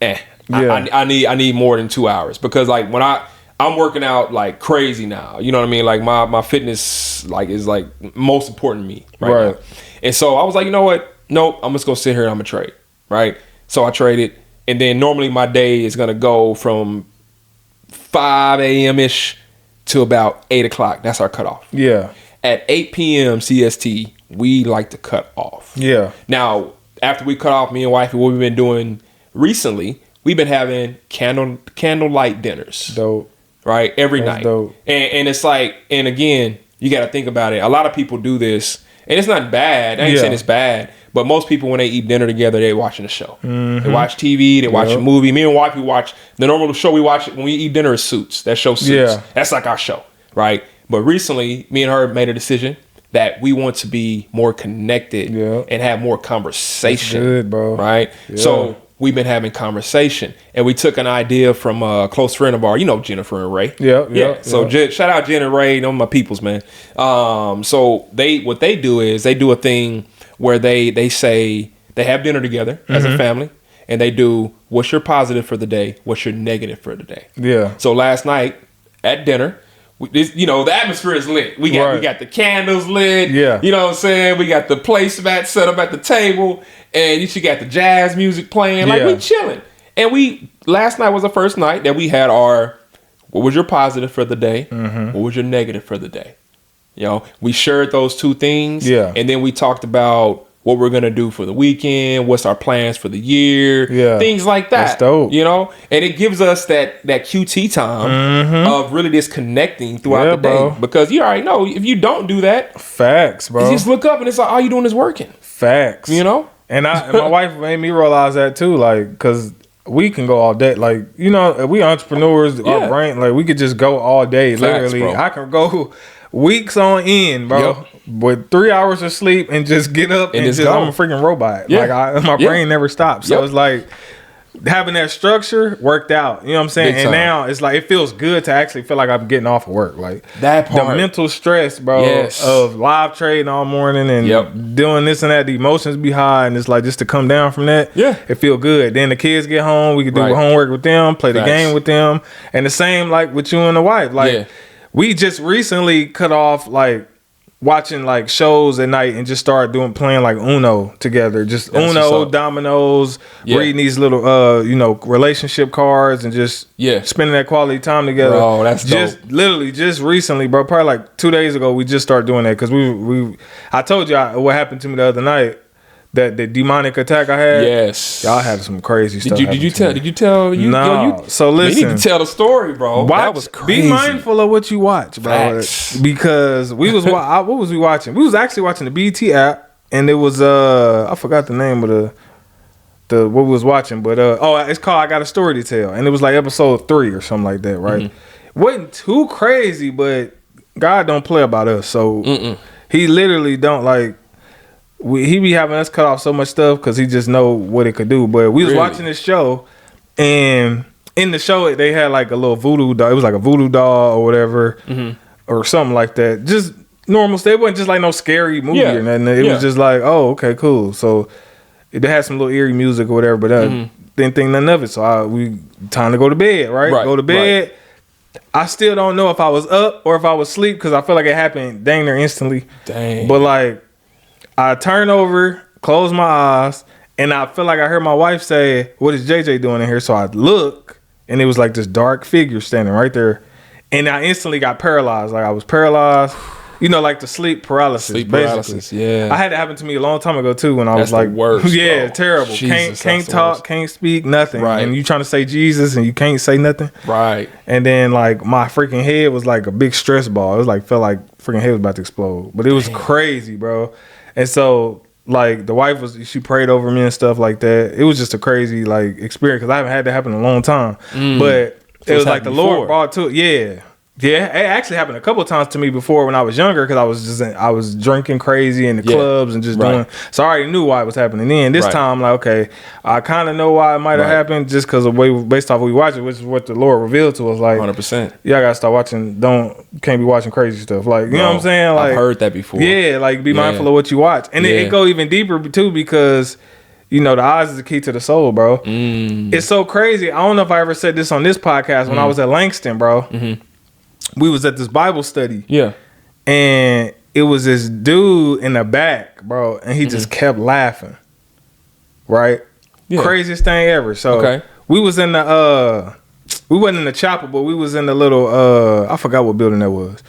Yeah. I need more than 2 hours because like when I'm working out like crazy now. You know what I mean? Like my fitness like is like most important to me right now. And so I was like, you know what? Nope, I'm just gonna sit here and I'm gonna trade. Right? So I traded, and then normally my day is gonna go from 5 a.m. ish to about 8 o'clock. That's our cutoff. Yeah. At 8 p.m. CST, we like to cut off. Yeah. Now, after we cut off, me and wifey, what we've been doing recently, we've been having candlelight dinners. Dope. Right? Every That's night. dope. And it's like, and again, you got to think about it. A lot of people do this, and it's not bad. I ain't saying it's bad, but most people, when they eat dinner together, they watching a show. Mm-hmm. They watch TV, they watch a movie. Me and wifey watch, the normal show we watch when we eat dinner is Suits. That show Suits. Yeah. That's like our show, right? But recently, me and her made a decision that we want to be more connected and have more conversation. That's good, bro. Right? Yeah. So we've been having conversation, and we took an idea from a close friend of ours, Jennifer and Ray. Yeah. So shout out Jen and Ray, them my peoples, man. So what they do is they do a thing where they say they have dinner together as a family, and they do what's your positive for the day, what's your negative for the day. Yeah. So last night at dinner, the atmosphere is lit. We got the candles lit. Yeah. You know what I'm saying? We got the placemat set up at the table, and you got the jazz music playing. Like we chilling. And last night was the first night that we had our what was your positive for the day? What was your negative for the day? We shared those two things. Yeah. And then we talked about what we're gonna do for the weekend, what's our plans for the year, things like that. That's dope. And it gives us that QT time of really just connecting throughout the day. Bro. Because you already know if you don't do that, Facts, bro. you just look up and it's like all you doing is working. Facts. And my wife made me realize that too, like, because we can go all day. Like, we entrepreneurs, our brain, like, we could just go all day. Facts, literally. bro. I can go weeks on end, bro, with 3 hours of sleep and just get up and just I'm a freaking robot. Yeah. Like, my brain never stops. So it's like having that structure worked out. You know what I'm saying? Big And time. now it's like it feels good to actually feel like I'm getting off of work. Like That part. the mental stress, bro, of live trading all morning and doing this and that, the emotions be high, and it's like just to come down from that, it feel good. Then the kids get home, we can do homework with them, play the game with them, and the same like with you and the wife. Like we just recently cut off like watching like shows at night and just started playing like Uno together. Just Uno, dominoes, reading these little relationship cards and just spending that quality time together. Bro, that's just dope. literally just recently, bro. Probably like 2 days ago, we just started doing that because I told you what happened to me the other night. that the demonic attack I had. Yes. Y'all had some crazy stuff. Did you tell? No. So you listen. need to tell the story, bro. That was crazy. Be mindful of what you watch, bro. Facts. Because we was what was we watching? We was actually watching the BT app, and it was I forgot the name of the what we was watching, but it's called I Got a Story to Tell, and it was like episode 3 or something like that, right? Wasn't too crazy, but God don't play about us, so he literally don't like. He be having us cut off so much stuff because he just know what it could do. But we was watching this show, and in the show they had like a little voodoo doll. It was like a voodoo doll or whatever, or something like that. Just normal stuff. It wasn't just like no scary movie or nothing. It was just like, oh, okay, cool. So it had some little eerie music or whatever, but didn't think nothing of it. So we time to go to bed, right? Go to bed. Right. I still don't know if I was up or if I was asleep because I feel like it happened dang near instantly. Dang. But like. I turn over, close my eyes, and I feel like I heard my wife say, "What is JJ doing in here?" So I look, and it was like this dark figure standing right there. And I instantly got paralyzed. Like I was paralyzed. You know, like the sleep paralysis. Sleep paralysis, yeah. I had it happen to me a long time ago too when I was That's like, the worst, yeah, bro. terrible. Jesus, can't talk, can't speak, nothing. Right. And you trying to say Jesus and you can't say nothing. Right. And then like my freaking head was like a big stress ball. It was like felt like freaking head was about to explode. But it was crazy, bro. And so, like, the wife she prayed over me and stuff like that. It was just a crazy, like, experience because I haven't had that happen in a long time. But it was like the Lord brought to it. Yeah. Yeah. It actually happened a couple of times to me before when I was younger because I was drinking crazy in the clubs and just doing. So I already knew why it was happening then. This time, like, okay, I kind of know why it might have happened just because of the way, based off what we watch it, which is what the Lord revealed to us. Like, 100%. Yeah, I got to start watching. Can't be watching crazy stuff. Like, you know what I'm saying? Like, I've heard that before. Yeah, like be mindful of what you watch. And it go even deeper too because, you know, the eyes is the key to the soul, bro. It's so crazy. I don't know if I ever said this on this podcast when I was at Langston, bro. We was at this Bible study. Yeah. And it was this dude in the back, bro. And he just kept laughing. Right? Yeah. Craziest thing ever. So we was in the we wasn't in the chapel, but we was in the little I forgot what building that was.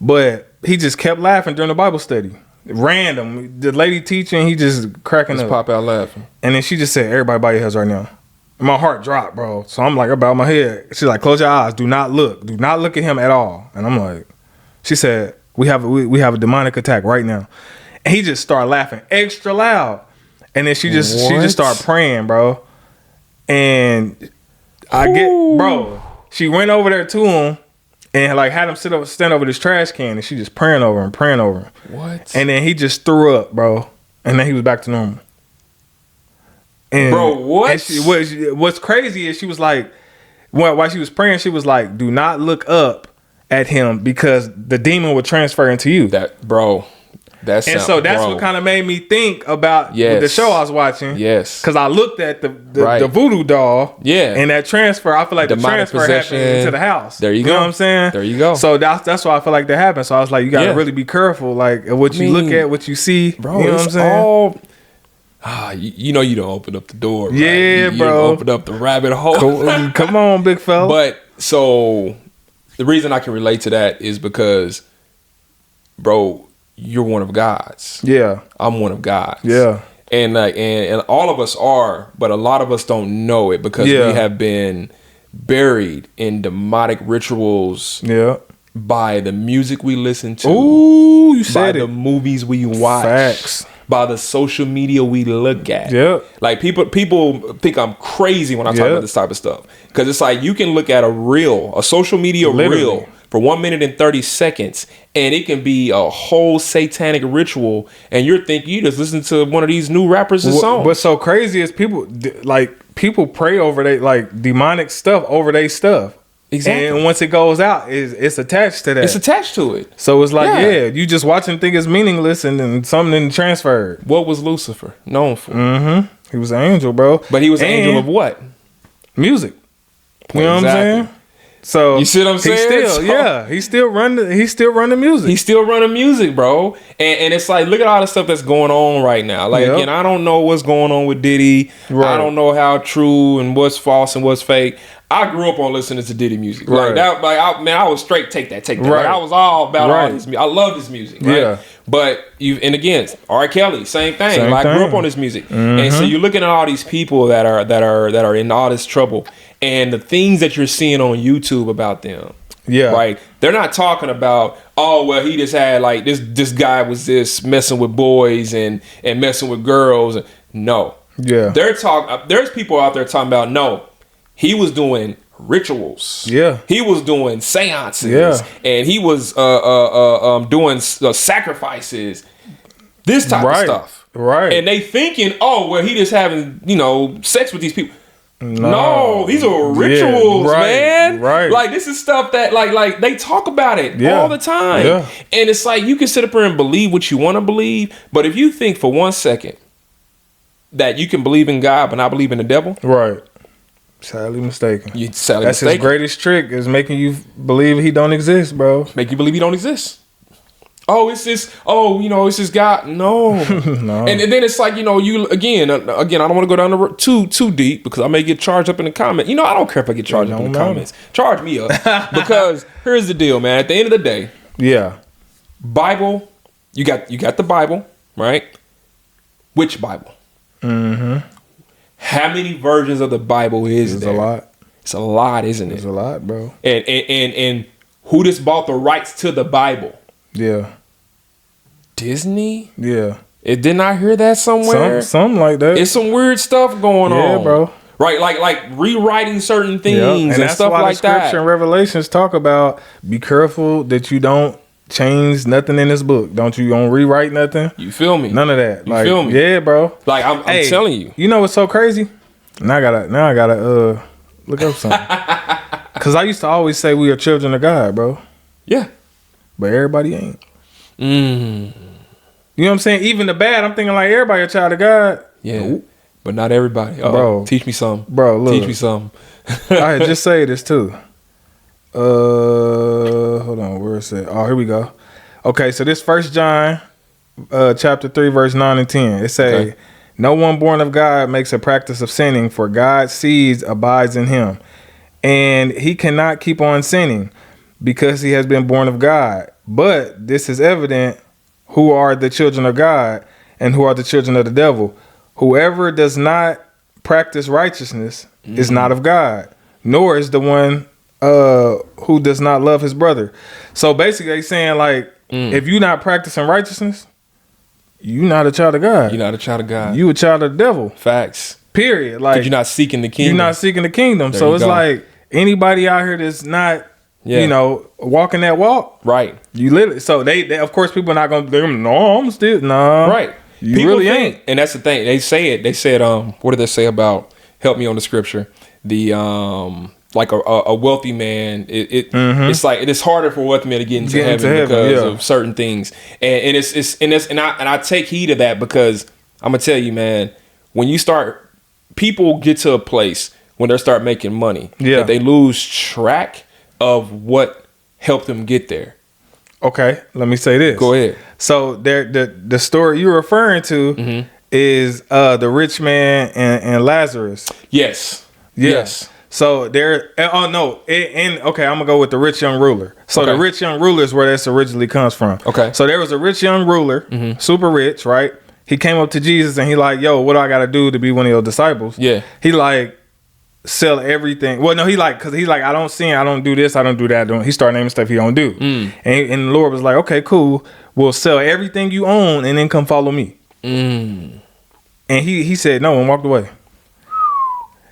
But he just kept laughing during the Bible study. Random. The lady teaching, he just cracking up. Pop out laughing. And then she just said, "Everybody bow your heads right now." And my heart dropped, bro. So I'm like, I bow my head. She's like, "Close your eyes. Do not look. Do not look at him at all." And I'm like, she said, we have a demonic attack right now. And he just started laughing extra loud. And then she just started praying, bro. And she went over there to him and like had him stand over this trash can, and she just praying over him. What? And then he just threw up, bro. And then he was back to normal. And, bro, what? What's crazy is she was like, while she was praying, she was like, "Do not look up at him because the demon would transfer into you." That's what kind of made me think about the show I was watching. Yes, because I looked at the voodoo doll. Yeah, and that transfer, I feel like demonic the transfer happened into the house. There you go. You know what I'm saying? There you go. So that's why I feel like that happened. So I was like, you gotta really be careful, like what you look at, what you see, bro. You know what I'm saying? You know you don't open up the door, right? Yeah, you bro. Open up the rabbit hole. Come on, big fella. But so the reason I can relate to that is because, bro, you're one of God's. Yeah, I'm one of God's. Yeah, and all of us are, but a lot of us don't know it because we have been buried in demonic rituals. Yeah. By the music we listen to. Ooh, you said it. By the movies we watch. Facts. By the social media we look at. Yeah. Like people think I'm crazy when I talk about this type of stuff. Because it's like you can look at a social media reel for 1 minute and 30 seconds, and it can be a whole satanic ritual, and you're thinking you just listen to one of these new rappers' songs. What's so crazy is people pray over they like demonic stuff over their stuff. Exactly. And once it goes out, it's attached to that. It's attached to it. So it's like, you just watch and think it's meaningless, and then something transferred. What was Lucifer known for? He was an angel, bro. But he was an angel of what? Music. You know what I'm saying? So you see what I'm saying? He's still running the music. He's still running music, bro. And it's like, look at all the stuff that's going on right now. Like again, I don't know what's going on with Diddy. Right. I don't know how true and what's false and what's fake. I grew up on listening to Diddy music. Right. Like that, I was straight take that. Right. Like I was all about all Right. this music. I love this music. Right? Yeah. But and again, R. Kelly, same thing. Same like I grew up thing. on this music, and so you're looking at all these people that are in all this trouble, and the things that you're seeing on YouTube about them. Yeah. Right. They're not talking about, oh well, he just had like this guy was this messing with boys and messing with girls. No. Yeah. There's people out there talking about, no, he was doing rituals. Yeah. He was doing seances. Yeah. And he was doing sacrifices. This type of stuff. Right. And they thinking, oh well, he just having, sex with these people. No, these are rituals, right, man. right. Like this is stuff that like they talk about it Yeah. all the time. Yeah. And it's like you can sit up here and believe what you want to believe, but if you think for 1 second that you can believe in God but not believe in the devil, Right. Sadly mistaken. you sadly That's mistaken. his greatest trick, is making you believe he don't exist, bro. Make you believe he don't exist. Oh, it's this. Oh, it's this God. No, No. And then it's like you again. I don't want to go down the road too deep because I may get charged up in the comment. I don't care if I get charged up in the comments. Charge me up because here's the deal, man. At the end of the day, Yeah. Bible. You got the Bible, right? Which Bible? Mm-hmm. How many versions of the Bible is It's there? a lot. It's a lot, isn't It's it? a lot, bro. And who just bought the rights to the Bible? Yeah. Disney? Yeah. Did not hear that somewhere? Something like that. It's some weird stuff going on. Yeah, bro. Right, like rewriting certain things Yeah. and that's stuff why like the scripture that. and Revelations talk about, be careful that you don't change nothing in this book. Don't rewrite nothing. You feel me? None of that. You feel me? Yeah, bro. Like I'm telling you. You know what's so crazy? Now I gotta look up something. Cause I used to always say we are children of God, bro. Yeah. But everybody ain't. Mm. You know what I'm saying? Even the bad, I'm thinking like everybody a child of God. Yeah. Nope. But not everybody. Bro. Teach me some. Bro, look. Teach me some. I just say this too. Hold on, where is it? Oh, here we go. Okay, so this 1 John chapter 3, verse 9 and 10. It say, Okay. no one born of God makes a practice of sinning, for God's seed abides in him. And he cannot keep on sinning because he has been born of God. But this is evident who are the children of God and who are the children of the devil. Whoever does not practice righteousness is not of God, nor is the one who does not love his brother. So basically they saying like, if you're not practicing righteousness, you're not a child of God. You're not a child of God. You a child of the devil. Facts. Period. Like, You're not seeking the kingdom. you're not seeking the kingdom. There So you it's go. like anybody out here that's not, walking that walk, Right. you literally. So they of course people are not gonna. No, I'm still no. Right. You People really think- ain't. And that's the thing. They say it. They said, what did they say about, help me on the scripture? The like a wealthy man, it's like it's harder for a wealthy man to get into heaven because of certain things. And I take heed of that because I'm gonna tell you, man, when people get to a place when they start making money, that they lose track of what helped them get there. Okay, let me say this. Go ahead. So the story you're referring to is the rich man and Lazarus. Yes. Yeah. Yes. So there. Oh no. Okay, I'm gonna go with the rich young ruler. So the Okay. rich young ruler is where this originally comes from. Okay. So there was a rich young ruler, super rich, right? He came up to Jesus and he like, yo, what do I gotta do to be one of your disciples? Yeah. He like sell everything. Well, no, cause he's like, I don't sin, I don't do this, I don't do that. He started naming stuff he don't do. And the Lord was like, okay, cool. We'll sell everything you own and then come follow me. And he said no and walked away.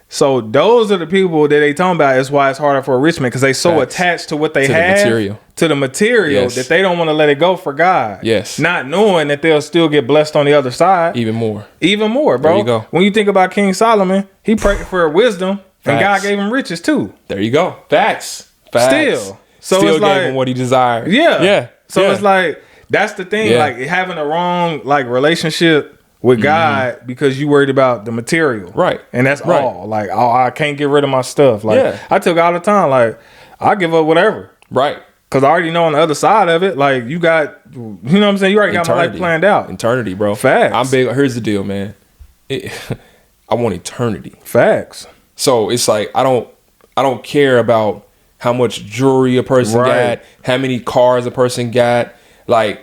So those are the people that they talking about. Is why it's harder for a rich man because they so Facts. attached to what they To the have, material. to the material Yes. that they don't want to let it go for God. Yes. Not knowing that they'll still get blessed on the other side. Even more. Even more, bro. There you go. When you think about King Solomon, he prayed for wisdom and God Facts. gave him riches too. There you go. Facts. Still. So Still it's gave like, him what he desired. Yeah. Yeah. So Yeah. it's like, that's the thing. Yeah. Like having a wrong relationship with God because you worried about the material. Right. And that's Right. all. Like, oh, I can't get rid of my stuff. Like Yeah. I tell God all the time, like, I give up whatever. Right. Cause I already know on the other side of it, like you got, you know what I'm saying? You already got my life planned out. Eternity, bro. Facts. I'm big. Here's the deal, man. I want eternity. Facts. So it's like I I don't care about how much jewelry a person got, how many cars a person got. Like,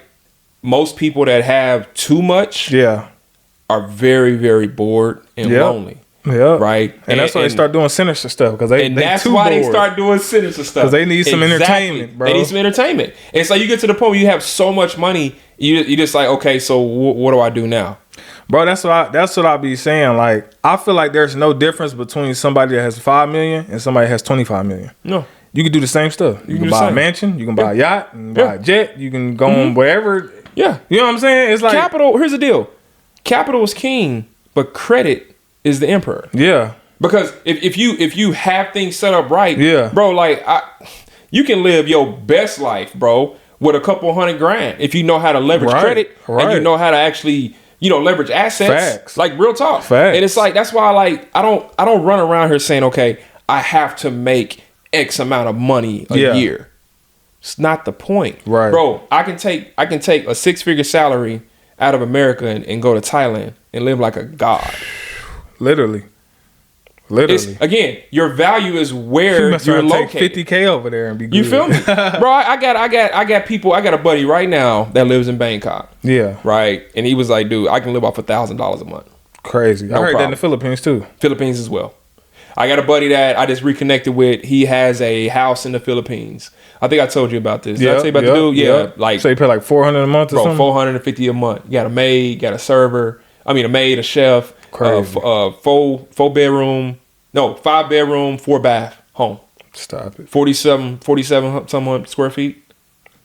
most people that have too much are very, very bored and lonely. Yeah. Right. And that's why they start doing sinister stuff. That's why they start doing sinister stuff. Because they need some entertainment, bro. They need some entertainment. And so you get to the point where you have so much money, you just like, okay, so what do I do now? Bro, that's what I be saying. Like, I feel like there's no difference between somebody that has 5 million and somebody that has 25 million. No. You can do the same stuff. You can buy a mansion, you can buy a yacht, you can buy a jet, you can go on wherever. Yeah. You know what I'm saying? It's like capital, here's the deal. Capital is king, but credit is the emperor. Yeah. Because if you have things set up right, bro, like you can live your best life, bro, with a couple $100,000 if you know how to leverage credit and you know how to actually, leverage assets. Facts. Like, real talk. Facts. And it's like, that's why I don't run around here saying, okay, I have to make X amount of money a year. It's not the point. Right. Bro, I can take a 6-figure salary out of America and go to Thailand and live like a god. Literally. Again, your value is where you're located. Take $50K over there and be good. You feel me? Bro, I got people, I got a buddy right now that lives in Bangkok. Yeah. Right. And he was like, dude, I can live off $1,000 a month. Crazy. I heard that in the Philippines too. Philippines as well. I got a buddy that I just reconnected with. He has a house in the Philippines. I think I told you about this. Did I tell you about the dude? Yeah. Like, so you pay like $400 a month or something? Bro, $450 a month. You got a maid, got a server. I mean, a maid, a chef. Crazy. 5-bedroom, 4-bath home. Stop it. 47 some square feet.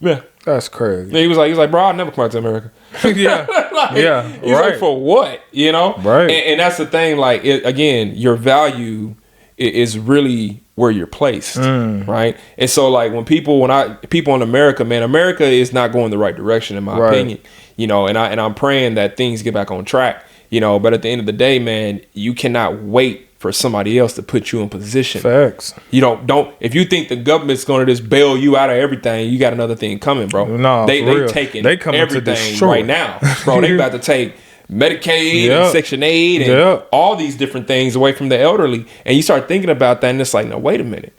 Yeah. That's crazy. Yeah, he was like, bro, I'll never come back to America. Yeah. He's like, for what? Right. And that's the thing. Like, again, your value is really where you're placed. Right. And so, like, when people in America, man, America is not going the right direction, in my opinion. And I'm praying that things get back on track. But at the end of the day, man, you cannot wait for somebody else to put you in position. Facts. Don't if you think the government's gonna just bail you out of everything, you got another thing coming, bro. No, they taking everything right now, bro. They about to take Medicaid and Section 8 and all these different things away from the elderly. And you start thinking about that, and it's like, no, wait a minute.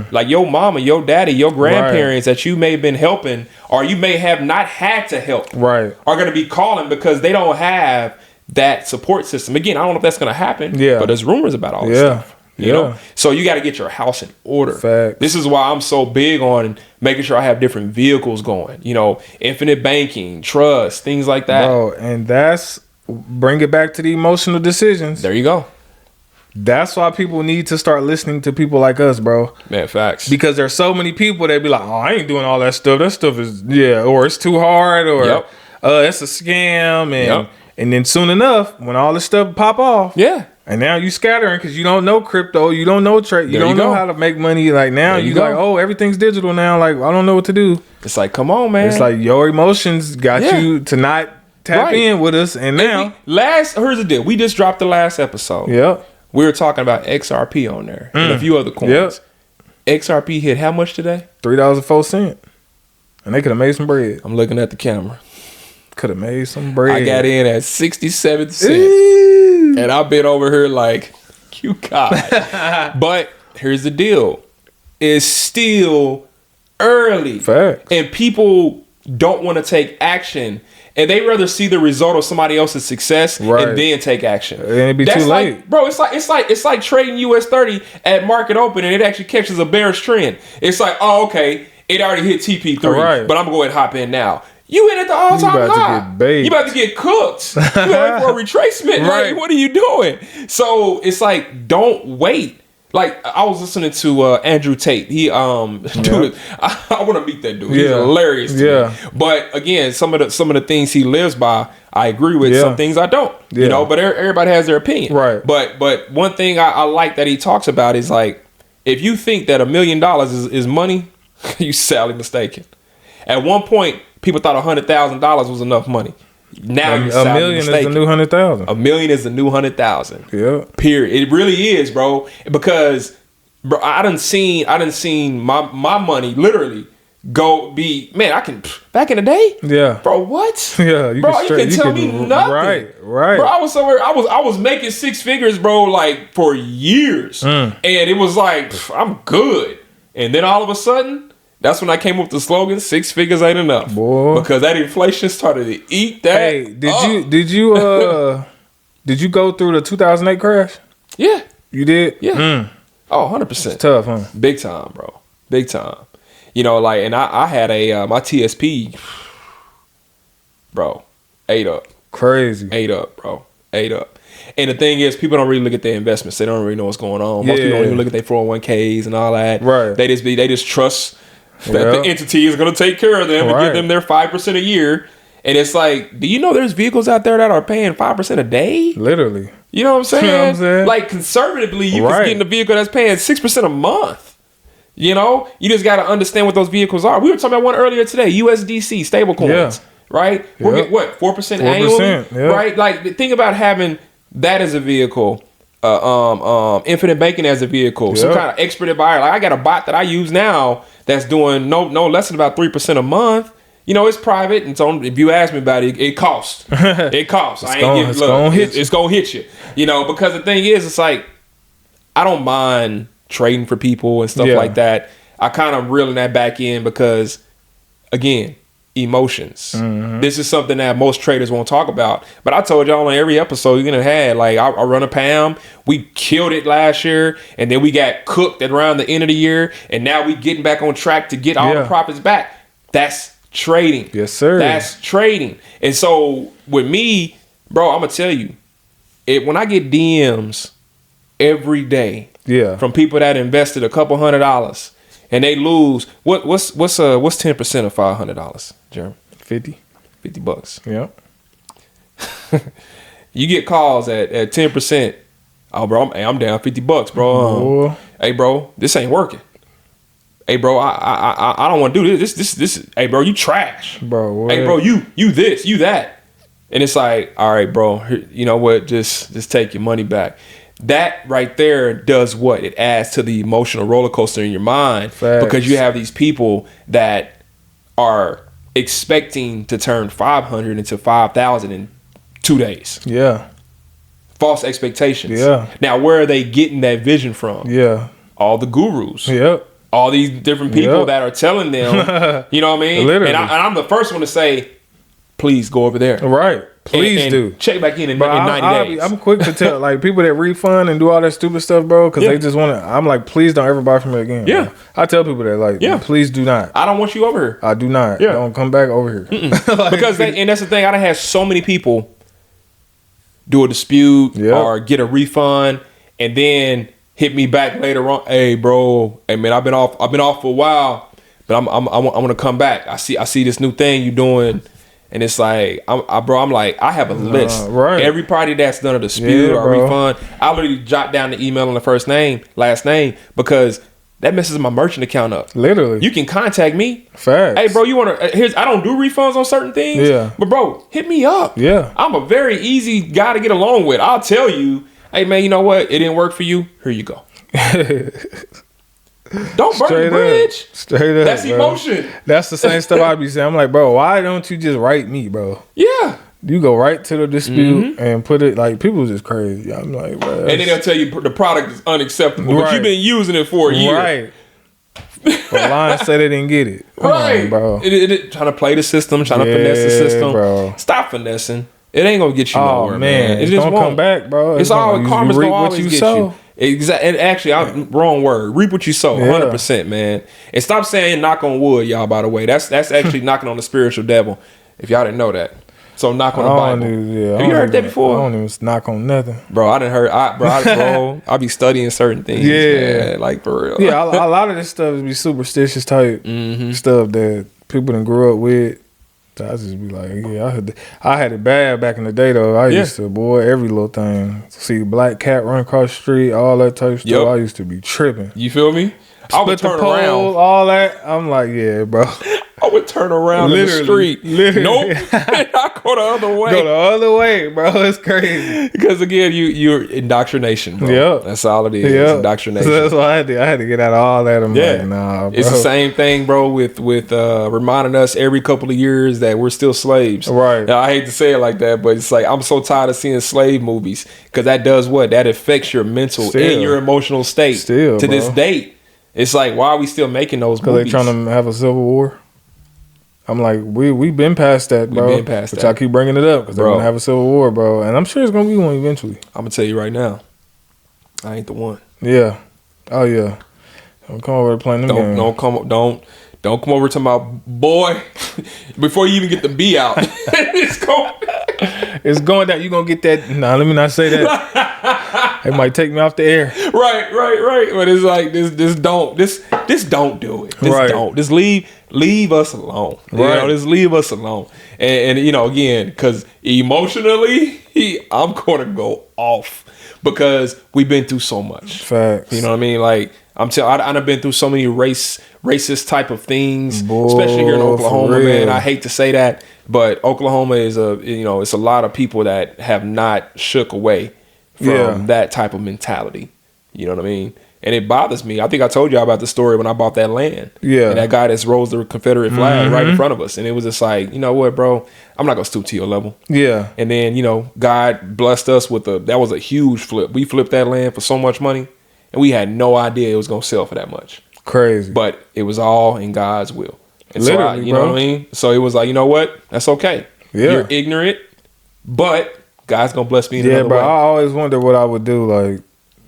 Like, your mama, your daddy, your grandparents that you may have been helping, or you may have not had to help, are gonna be calling because they don't have that support system. Again, I don't know if that's going to happen, but there's rumors about all this stuff. You know? So you got to get your house in order. Facts. This is why I'm so big on making sure I have different vehicles going, infinite banking, trust, things like that. Bro, and bring it back to the emotional decisions. There you go. That's why people need to start listening to people like us, bro. Man, facts. Because there's so many people that be like, oh, I ain't doing all that stuff. That stuff is, or it's too hard, or it's a scam, and then soon enough, when all this stuff pop off, and now you scattering because you don't know crypto, you don't know trade, you don't know how to make money. Like, now you like, oh, everything's digital now. Like, I don't know what to do. It's like, come on, man. It's like your emotions got you to not tap in with us. And now, here's the deal. We just dropped the last episode. We were talking about XRP on there and a few other coins. XRP hit how much today? $3.04, and they could have made some bread. I'm looking at the camera. Could have made some bread. I got in at 67 cents. And I've been over here like, you God. But here's the deal. It's still early. Facts. And people don't want to take action. And they rather see the result of somebody else's success and then take action. And it'd be too late. Like, bro, it's like trading US 30 at market open and it actually catches a bearish trend. It's like, oh, okay, it already hit TP3, but I'm going to go ahead and hop in now. You in at the all-time high. You about to get cooked. You going for a retracement. Like, what are you doing? So it's like, don't wait. Like, I was listening to Andrew Tate. He dude, I want to meet that dude. He's hilarious to me. But again, some of the things he lives by, I agree with. Some things I don't. But everybody has their opinion. Right. But one thing I like that he talks about is, like, if you think that $1 million is money, you sadly mistaken. At one point, people thought $100,000 was enough money. Now you're $1 million is the new 100,000. $1 million is the new 100,000. Yeah. Period. It really is, bro. Because, bro, I done seen my money literally go be, man, I can, back in the day, Yeah. bro, what? Yeah, you can tell me nothing. Right. Bro, I was somewhere, I was making 6 figures, bro, like for years. And it was like, I'm good. And then all of a sudden, that's when I came up with the slogan, 6 figures ain't enough. Boy. Because that inflation started to eat that. Hey, did you go through the 2008 crash? Yeah. You did? Yeah. Oh, 100%. It's tough, huh? Big time, bro. Big time. You know, like, and I had my TSP, bro, ate up. Crazy. Ate up, bro. Ate up. And the thing is, people don't really look at their investments. They don't really know what's going on. Most people don't even look at their 401ks and all that. Right. They just trust that the entity is going to take care of them and give them their 5% a year. And it's like, do you know there's vehicles out there that are paying 5% a day? Literally. You know what I'm saying? You know what I'm saying? Like, conservatively, you can get in a vehicle that's paying 6% a month. You know? You just got to understand what those vehicles are. We were talking about one earlier today, USDC, stable coins. Yeah. Right? We'll get what? 4% annually? Right? Like, think about having that as a vehicle. Infinite banking as a vehicle. Some kind of expert buyer. Like, I got a bot that I use now that's doing no less than about 3% a month. You know, it's private, and so if you ask me about it, it costs. It costs. It's gonna hit you. You know, because the thing is, it's like, I don't mind trading for people and stuff like that. I kind of reeling that back in because, again, emotions. This is something that most traders won't talk about. But I told y'all on every episode you're gonna have, like, I run a PAM. We killed it last year, and then we got cooked at around the end of the year, and now we getting back on track to get all the profits back. That's trading. Yes, sir. That's trading. And so with me, bro, I'm gonna tell you, when I get DMs every day from people that invested a couple $100 and they lose, what's 10% of $500, Jeremy? $50. Yeah. You get calls at 10%. Oh, bro, I'm down $50, bro. Hey, bro, this ain't working. Hey, bro, I don't want to do this. Hey, bro, you trash. Bro, what? Hey, bro, you this, you that. And it's like, all right, bro, you know what? Just take your money back. That right there does what? It adds to the emotional roller coaster in your mind. Facts. Because you have these people that are expecting to turn 500 into 5,000 in 2 days. Yeah. False expectations. Yeah. Now, where are they getting that vision from? Yeah. All the gurus. Yep. All these different people that are telling them, you know what I mean? Literally. And I'm the first one to say, please go over there. Right. Please do. Check back in 90 days. I'm quick to tell, like, people that refund and do all that stupid stuff, bro, because they just want to. I'm like, please don't ever buy from me again. Yeah. Bro. I tell people that, like, please do not. I don't want you over here. I do not. Yeah. Don't come back over here. Like, because and that's the thing. I done had so many people do a dispute or get a refund and then hit me back later on. Hey, bro. Hey, man, I've been off for a while, but I want to come back. I see this new thing you doing. And it's like, I'm like, I have a list. Right. Every party that's done a dispute or a refund, I literally jot down the email on the first name, last name, because that messes my merchant account up. Literally. You can contact me. Facts. Hey, bro, you want to, I don't do refunds on certain things. Yeah. But, bro, hit me up. Yeah. I'm a very easy guy to get along with. I'll tell you, hey, man, you know what? It didn't work for you. Here you go. Don't burn the bridge. Straight up. That's emotion. That's the same stuff I be saying. I'm like, bro, why don't you just write me, bro? Yeah. You go right to the dispute and put it, like, people just crazy. I'm like, bro. And then they'll tell you the product is unacceptable, but you've been using it for a year. Right. But Lion said they didn't get it. Come on, bro. Trying to play the system, trying to finesse the system. Bro. Stop finessing. It ain't gonna get you nowhere, man. It just won't come back, bro. It's all karma's gonna always get you. Exactly. And actually, wrong word. Reap what you sow. 100%, man. And stop saying knock on wood, y'all. By the way, that's actually knocking on the spiritual devil. If y'all didn't know that, so knock on the Bible. Have you heard that before? I don't even knock on nothing, bro. I didn't heard. I be studying certain things. Yeah, man, like for real. Yeah, a lot of this stuff be superstitious type stuff that people done grew up with. So I just be like, I had it bad back in the day though. I used to, every little thing. See a black cat run across the street, all that type of stuff. I used to be tripping. You feel me? I would turn around. All that. I'm like, yeah, bro. I would turn around in the street. Literally. Nope. I go the other way. Go the other way, bro. It's crazy. Because again, you're indoctrination, bro. Yep. That's all it is. Yep. Indoctrination. So that's what I did. I had to get out of all that. I'm like, nah, bro. It's the same thing, bro, with reminding us every couple of years that we're still slaves. Right. Now, I hate to say it like that, but it's like I'm so tired of seeing slave movies because that does what? That affects your mental and your emotional state to this date. It's like, why are we still making those movies? Because they're trying to have a civil war. I'm like, we've been past that, bro. We've been past that. But y'all keep bringing it up because they're going to have a civil war, bro. And I'm sure it's going to be one eventually. I'm going to tell you right now, I ain't the one. Yeah. Oh, yeah. Don't come over to playing them games. Don't come over to my boy before you even get the B out. It's going down. You're going to get that. Nah, let me not say that. It might take me off the air. Right. But it's like this don't do it. Don't. Just leave us alone. Right. You know, just leave us alone. And you know, again, because emotionally, I'm gonna go off because we've been through so much. Facts. You know what I mean? Like I've been through so many racist type of things, especially here in Oklahoma, man. I hate to say that, but Oklahoma is it's a lot of people that have not shook away from that type of mentality. You know what I mean? And it bothers me. I think I told you about the story when I bought that land. Yeah. And that guy that's rose the Confederate flag right in front of us. And it was just like, you know what, bro? I'm not going to stoop to your level. Yeah. And then, God blessed us with that was a huge flip. We flipped that land for so much money. And we had no idea it was going to sell for that much. Crazy. But it was all in God's will. And literally, so you know what I mean? So it was like, you know what? That's okay. Yeah. You're ignorant, but God's going to bless me in another way. I always wonder what I would do, like,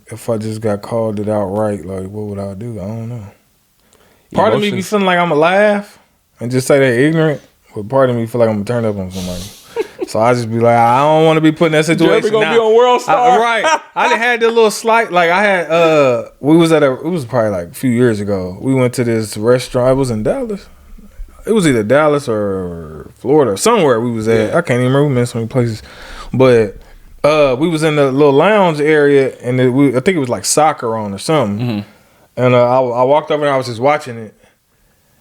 if I just got called it outright, like, what would I do? I don't know. Part of me be feeling like I'm going to laugh and just say they're ignorant, but part of me feel like I'm going to turn up on somebody. So I just be like, I don't want to be put in that situation. You're going to be on World Star. Right. I done had this little slight, like I had, it was probably like a few years ago. We went to this restaurant. It was in Dallas. It was either Dallas or Florida or somewhere we was at. I can't even remember. We been so many places. But we was in the little lounge area, and I think it was like soccer on or something. Mm-hmm. And I walked over and I was just watching it.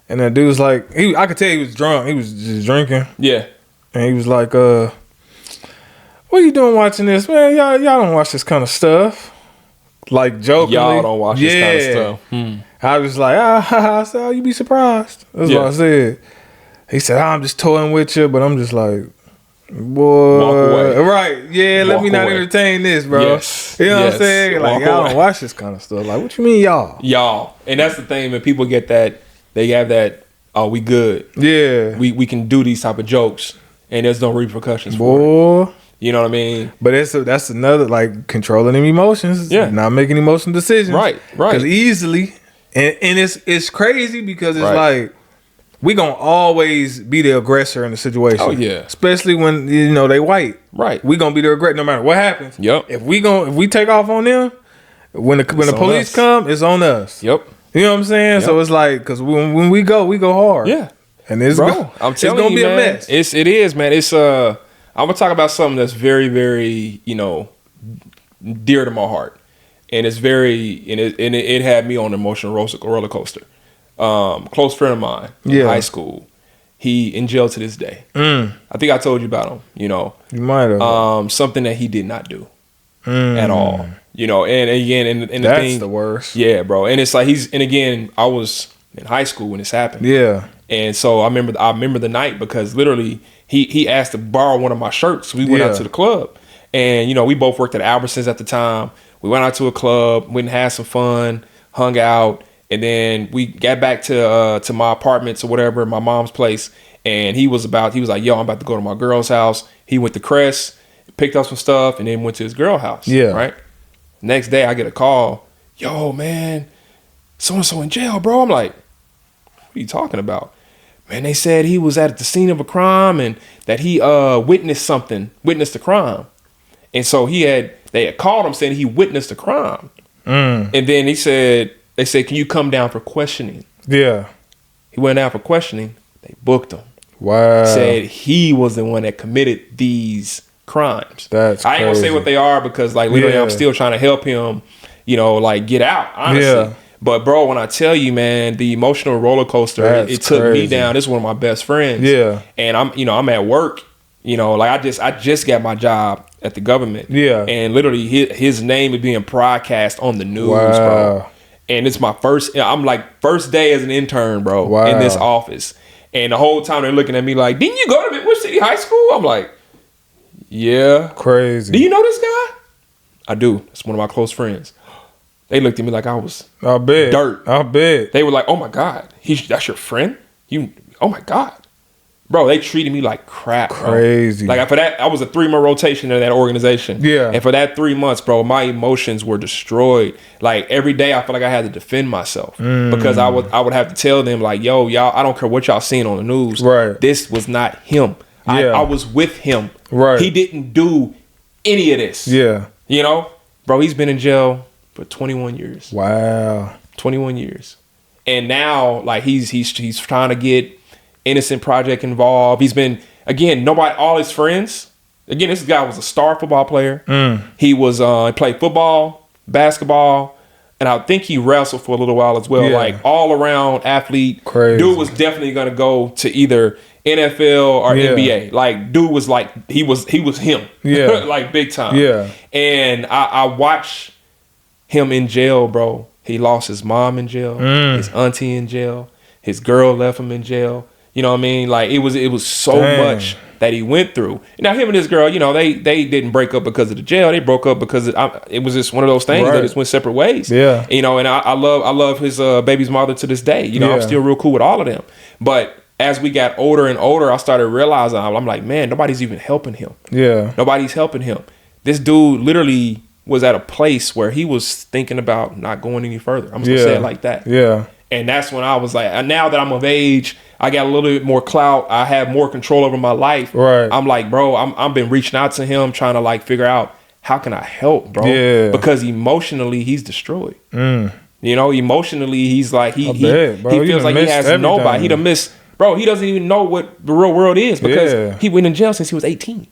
And the dude was like, I could tell he was drunk. He was just drinking. Yeah. And he was like, what are you doing watching this? Man, y'all don't watch this kind of stuff. Like jokingly. Y'all don't watch this kind of stuff. I was like, I said, you'd be surprised. That's what I said. He said, I'm just toying with you, but I'm just like, boy, walk away. Right? Yeah, let me not entertain this, bro. Yes. You know what I'm saying? Like, y'all don't watch this kind of stuff. Like, what you mean, y'all? And that's the thing, when people get that, they have that, oh, we good. Yeah. We can do these type of jokes, and there's no repercussions for it. You know what I mean? But that's another, like, controlling them emotions. Yeah. Not making emotional decisions. Right. Because easily, and it's crazy because it's like, we gonna always be the aggressor in the situation. Oh yeah, especially when they white. Right, we gonna be the aggressor no matter what happens. Yep. If we take off on them, when the police come, it's on us. Yep. You know what I'm saying? Yep. So it's like, because when we go hard. Yeah. And it's I'm telling you, it's gonna be a mess. It is, man. It's I'm gonna talk about something that's very, very dear to my heart, and it's it had me on an emotional roller coaster. Close friend of mine in high school. He in jail to this day. I think I told you about him. You might have. Something that he did not do at all. And again, and that's the worst. Yeah, bro. And it's like I was in high school when this happened. Yeah. And so I remember the night because literally he asked to borrow one of my shirts. We went out to the club, and we both worked at Albertsons at the time. We went out to a club, went and had some fun, hung out. And then we got back to my apartments or whatever, my mom's place. And he was like, yo, I'm about to go to my girl's house. He went to Crest, picked up some stuff, and then went to his girl house. Yeah. Right. Next day, I get a call. Yo, man, so-and-so in jail, bro. I'm like, what are you talking about? Man, they said he was at the scene of a crime and that he witnessed the crime. And so they had called him saying he witnessed the crime. And then they said, can you come down for questioning? Yeah. He went down for questioning. They booked him. Wow. Said he was the one that committed these crimes. That's I ain't gonna say what they are because literally I'm still trying to help him, get out, honestly. Yeah. But bro, when I tell you, man, the emotional roller coaster, it took me down. This is one of my best friends. Yeah. And I'm at work, like I just got my job at the government. Yeah. And literally his name is being broadcast on the news, bro. And it's my first day as an intern, bro, in this office. And the whole time they're looking at me like, didn't you go to Midwest City High School? I'm like, yeah. Crazy. Do you know this guy? I do. It's one of my close friends. They looked at me like I was dirt. I bet. They were like, oh my God, that's your friend? Oh my God. Bro, they treated me like crap. Crazy. Bro. Like for that, I was a 3-month rotation in that organization. Yeah. And for that 3 months, bro, my emotions were destroyed. Like every day I felt like I had to defend myself because I would have to tell them like, yo, y'all, I don't care what y'all seeing on the news. Right. This was not him. Yeah. I was with him. Right. He didn't do any of this. Yeah. Bro, he's been in jail for 21 years. Wow. 21 years. And now like he's trying to get Innocent Project involved. He's been, again, all his friends. Again, this guy was a star football player. He was he played football, basketball, and I think he wrestled for a little while as well. Yeah. Like all around athlete. Crazy. Dude was definitely gonna go to either NFL or NBA. Like dude was like he was him. Yeah. Like big time. Yeah. And I watched him in jail, bro. He lost his mom in jail, his auntie in jail, his girl left him in jail. You know what I mean? Like it was so much that he went through. Now him and his girl, they didn't break up because of the jail. They broke up because it was just one of those things that just went separate ways. Yeah. And I love his baby's mother to this day. I'm still real cool with all of them. But as we got older and older, I started realizing I'm like, man, nobody's even helping him. Yeah. Nobody's helping him. This dude literally was at a place where he was thinking about not going any further. I'm just gonna say it like that. Yeah. And that's when I was like, now that I'm of age, I got a little bit more clout. I have more control over my life. Right. I'm like, bro, I've been reaching out to him, trying to like figure out how can I help, bro? Yeah. Because emotionally, he's destroyed. Emotionally, he's like he feels like he has nobody. He done missed, bro. He doesn't even know what the real world is because he went in jail since he was 18.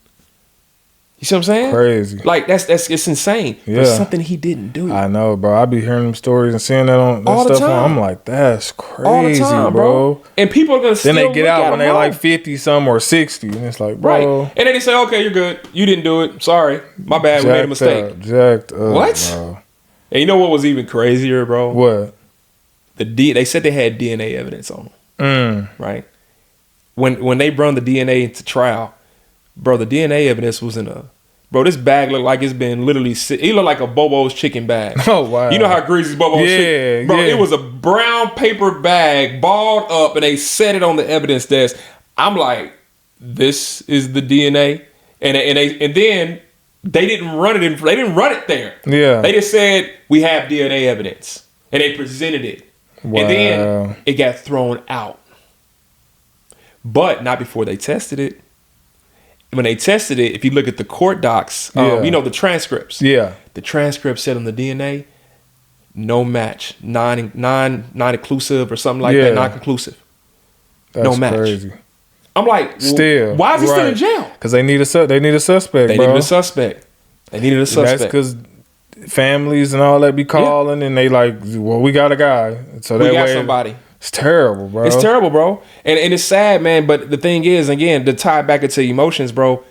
You see what I'm saying? Crazy. Like it's insane. Yeah. For something he didn't do. I know, bro. I be hearing them stories and seeing that on all that the stuff. time. I'm like, that's crazy, All the time, bro. And people are gonna still then they get look out at when him they're wrong. like 50 some or 60, and it's like, bro. Right. And then they say, okay, you're good. You didn't do it. Sorry. My bad. We made a mistake. Jacked up, What? bro. And you know what was even crazier, bro? What? They said they had DNA evidence on him. Right. When they run the DNA into trial, bro, the DNA evidence was in a. Bro, this bag looked like it's been literally. It looked like a Bobo's chicken bag. Oh wow! You know how greasy Bobo's chicken. Bro, it was a brown paper bag, balled up, and they set it on the evidence desk. I'm like, this is the DNA, and then they didn't run it. They didn't run it there. Yeah. They just said we have DNA evidence, and they presented it, and then it got thrown out, but not before they tested it. When they tested it, if you look at the court docs, the transcripts. Yeah. The transcript said on the DNA, no match, non-inclusive or something like that, non-conclusive. That's no match. Crazy. I'm like, still, why is he still in jail? Because they need a suspect. They needed a suspect. They needed a suspect. That's because families and all that be calling, and they like, well, we got a guy, so we got somebody. It's terrible, bro. It's terrible, bro. And it's sad, man. But the thing is, again, to tie back into emotions, bro,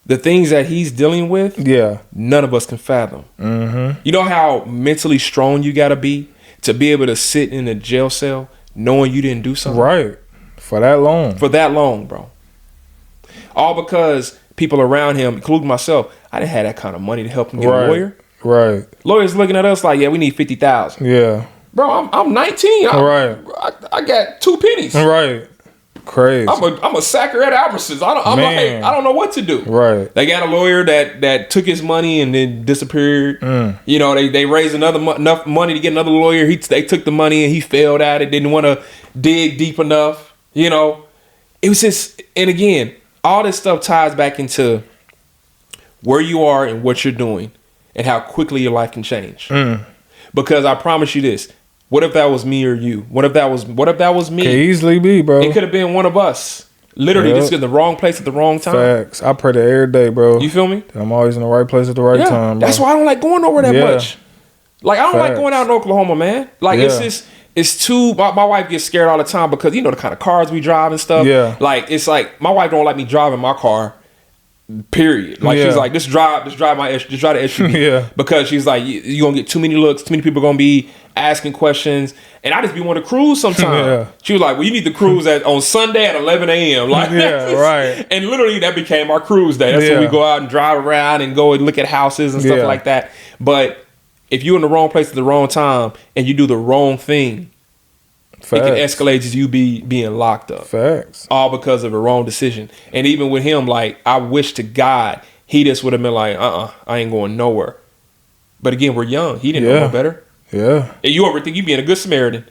the things that he's dealing with, none of us can fathom. Mm-hmm. You know how mentally strong you got to be able to sit in a jail cell knowing you didn't do something? Right. For that long, bro. All because people around him, including myself, I didn't have that kind of money to help him get a lawyer. Right. Lawyers looking at us like, yeah, we need $50,000. Yeah. Bro, I'm 19. I got 2 pennies. Right. Crazy. I'm a sacker at Albertsons. I don't know what to do. Right. They got a lawyer that took his money and then disappeared. They raised enough money to get another lawyer. They took the money and he failed at it. Didn't want to dig deep enough. It was just, and again, all this stuff ties back into where you are and what you're doing and how quickly your life can change. Because I promise you this. What if that was me or you? What if that was me? Could easily be, bro. It could have been one of us. Literally, just in the wrong place at the wrong time. Facts. I pray that every day, bro. You feel me? I'm always in the right place at the right time, bro. That's why I don't like going over that much. Like, I don't like going out in Oklahoma, man. Like, it's too. My wife gets scared all the time because you know the kind of cars we drive and stuff. Yeah. Like, it's like my wife don't let me drive in my car. Period. Like, she's like, just drive the SUV. Yeah. Because she's like, you gonna get too many looks. Too many people gonna be asking questions, and I just be wanting to cruise sometimes. Yeah. She was like, well, you need to cruise on Sunday at 11 a.m. Like, right. And literally that became our cruise day. That's when we go out and drive around and go and look at houses and stuff like that. But if you're in the wrong place at the wrong time and you do the wrong thing, it can escalate to you being locked up. Facts. All because of a wrong decision. And even with him, like, I wish to God he just would have been like, I ain't going nowhere. But again, we're young. He didn't know no better. Yeah. And you ever think you being a good Samaritan.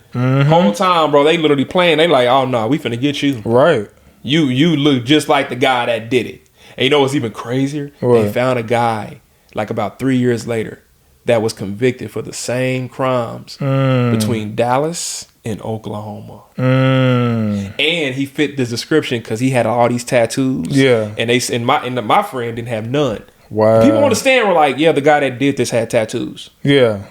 Whole time, bro, they literally playing. They like, oh, no, we finna get you. Right. You look just like the guy that did it. And you know what's even crazier? What? They found a guy, like about 3 years later, that was convicted for the same crimes between Dallas and Oklahoma. And he fit the description because he had all these tattoos. Yeah. And my friend didn't have none. Wow. People understand, were like, yeah, the guy that did this had tattoos. Yeah.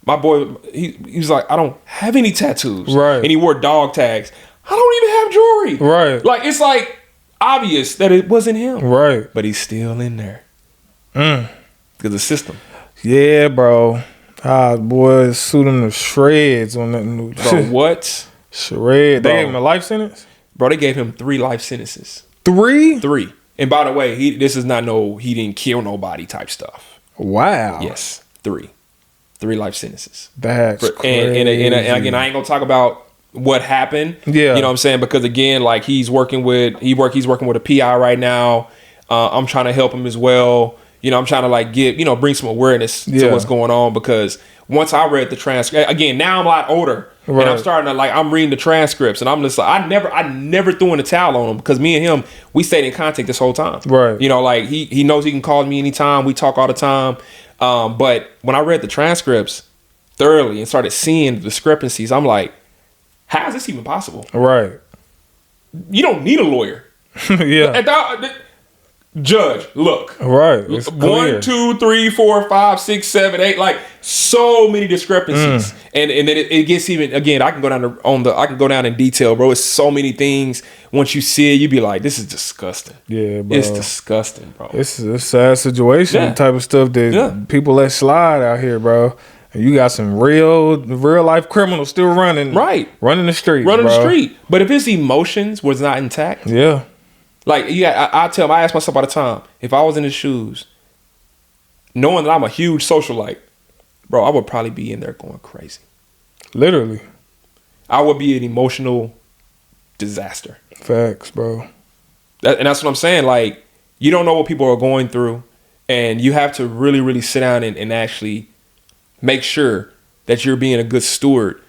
My boy, he was like, I don't have any tattoos. Right. And he wore dog tags. I don't even have jewelry. Right. Like, it's like obvious that it wasn't him. Right. But he's still in there. Because the system. Yeah, bro. Boy, suit him to shreds on that new. Bro, what? Shred. They gave him a life sentence? Bro, they gave him 3 life sentences. 3? 3. And by the way, this is not he didn't kill nobody type stuff. Wow. Yes, 3 life sentences. That's crazy. And again, I ain't gonna talk about what happened. Yeah. You know what I'm saying? Because again, like, he's working with a PI right now. I'm trying to help him as well. You know, I'm trying to like bring some awareness to what's going on, because once I read the transcript, again, now I'm a lot older. Right. And I'm starting to I'm reading the transcripts, and I'm just like, I never threw in the towel on him, because me and him, we stayed in contact this whole time. Right. You know, like he knows he can call me anytime. We talk all the time. But when I read the transcripts thoroughly and started seeing the discrepancies, I'm like, how is this even possible? Right. You don't need a lawyer. Yeah. Judge, look. Right. It's 1, 2, 3, 4, 5, 6, 7, 8. Like, so many discrepancies. And then it gets even, again, I can go down in detail, bro. It's so many things. Once you see it, you be like, this is disgusting. Yeah, bro. It's disgusting, bro. It's a sad situation, type of stuff that people let slide out here, bro. And you got some real life criminals still running. Right. Running the streets, the street. But if his emotions was not intact. Yeah. Like, I ask myself all the time, if I was in his shoes, knowing that I'm a huge socialite, bro, I would probably be in there going crazy. Literally. I would be an emotional disaster. Facts, bro. And that's what I'm saying. Like, you don't know what people are going through, and you have to really, really sit down and actually make sure that you're being a good steward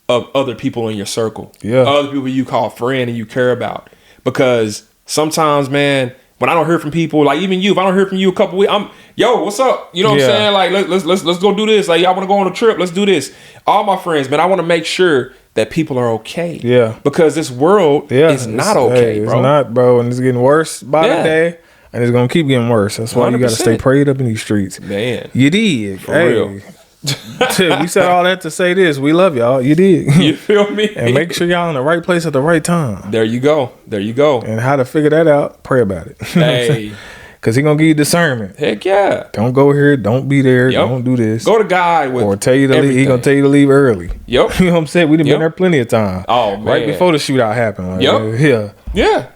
of other people in your circle. Yeah. Other people you call friend and you care about. Because sometimes, man, when I don't hear from people, like even you, if I don't hear from you a couple weeks, yo, what's up? You know what I'm saying? Like, let's go do this. Like, y'all want to go on a trip? Let's do this. All my friends, man, I want to make sure that people are okay. Yeah. Because this world is not okay, bro. It's not, bro. And it's getting worse by the day. And it's going to keep getting worse. That's why 100%. You got to stay prayed up in these streets. Man. You did. For real. We said all that to say this. We love y'all. You did. You feel me? And make sure y'all in the right place at the right time. There you go. And how to figure that out, pray about it. Hey. Because he going to give you discernment. Heck yeah. Don't go here. Don't be there. Yep. Don't do this. Go to God with or tell you to leave. He going to tell you to leave early. Yep. You know what I'm saying? We done been there plenty of time. Oh, man. Right before the shootout happened. Like, yep. Yeah.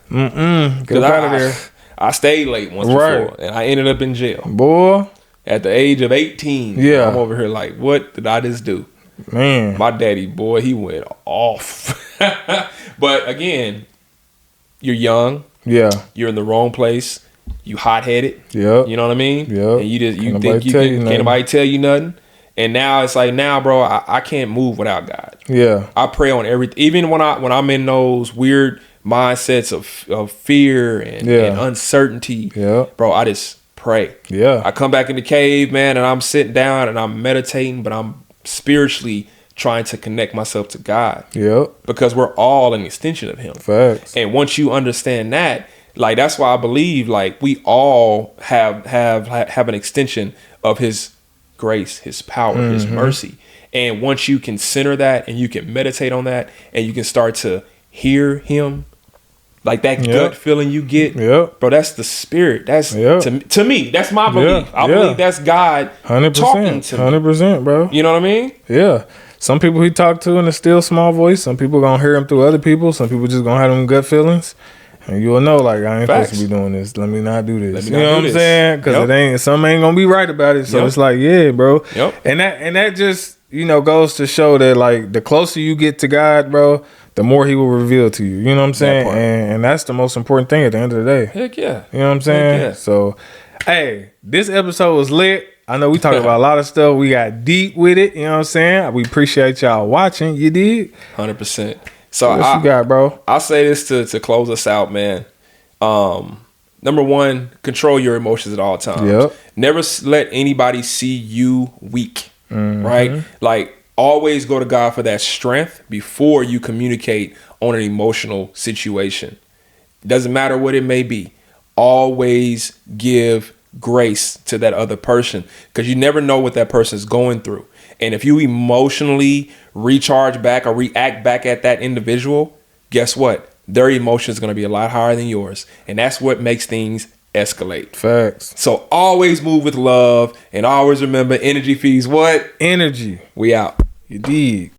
Get out of there. I stayed late once before. And I ended up in jail. Boy. At the age of 18, I'm over here like, what did I just do? Man. My daddy, boy, he went off. But again, you're young. Yeah. You're in the wrong place. You hot-headed. Yeah. You know what I mean? Yeah. And you think can't nobody tell you nothing. And now it's like, bro, I can't move without God. Yeah. I pray on everything. Even when I'm in those weird mindsets of fear and uncertainty, bro, I just pray. Yeah. I come back in the cave, man, and I'm sitting down and I'm meditating, but I'm spiritually trying to connect myself to God. Yeah. Because we're all an extension of him. Facts. And once you understand that, like, that's why I believe, like, we all have an extension of his grace, his power, his mercy. And once you can center that and you can meditate on that and you can start to hear him, like that gut feeling you get, bro, that's the spirit. That's to me, that's my belief. I believe that's God 100%, talking to me. 100%, bro. You know what I mean? Yeah. Some people he talk to in a still small voice. Some people gonna hear him through other people. Some people just gonna have them gut feelings. And you'll know, like, I ain't supposed to be doing this. Let me not do this. You know what I'm saying? Because some ain't gonna be right about it. So it's like, yeah, bro. And that just, you know, goes to show that, like, the closer you get to God, bro, the more he will reveal to you. You know what I'm saying? And that's the most important thing at the end of the day. Heck yeah. You know what I'm saying? Yeah. So, hey, this episode was lit. I know we talked about a lot of stuff. We got deep with it. You know what I'm saying? We appreciate y'all watching. You did? 100%. So what you got, bro? I'll say this to close us out, man. Number one, control your emotions at all times. Never let anybody see you weak, right? Like, always go to God for that strength before you communicate on an emotional situation. Doesn't matter what it may be. Always give grace to that other person, because you never know what that person's going through. And if you emotionally recharge back or react back at that individual, guess what? Their emotion is going to be a lot higher than yours. And that's what makes things escalate. Facts. So always move with love, and always remember, energy feeds what? Energy. We out. You did.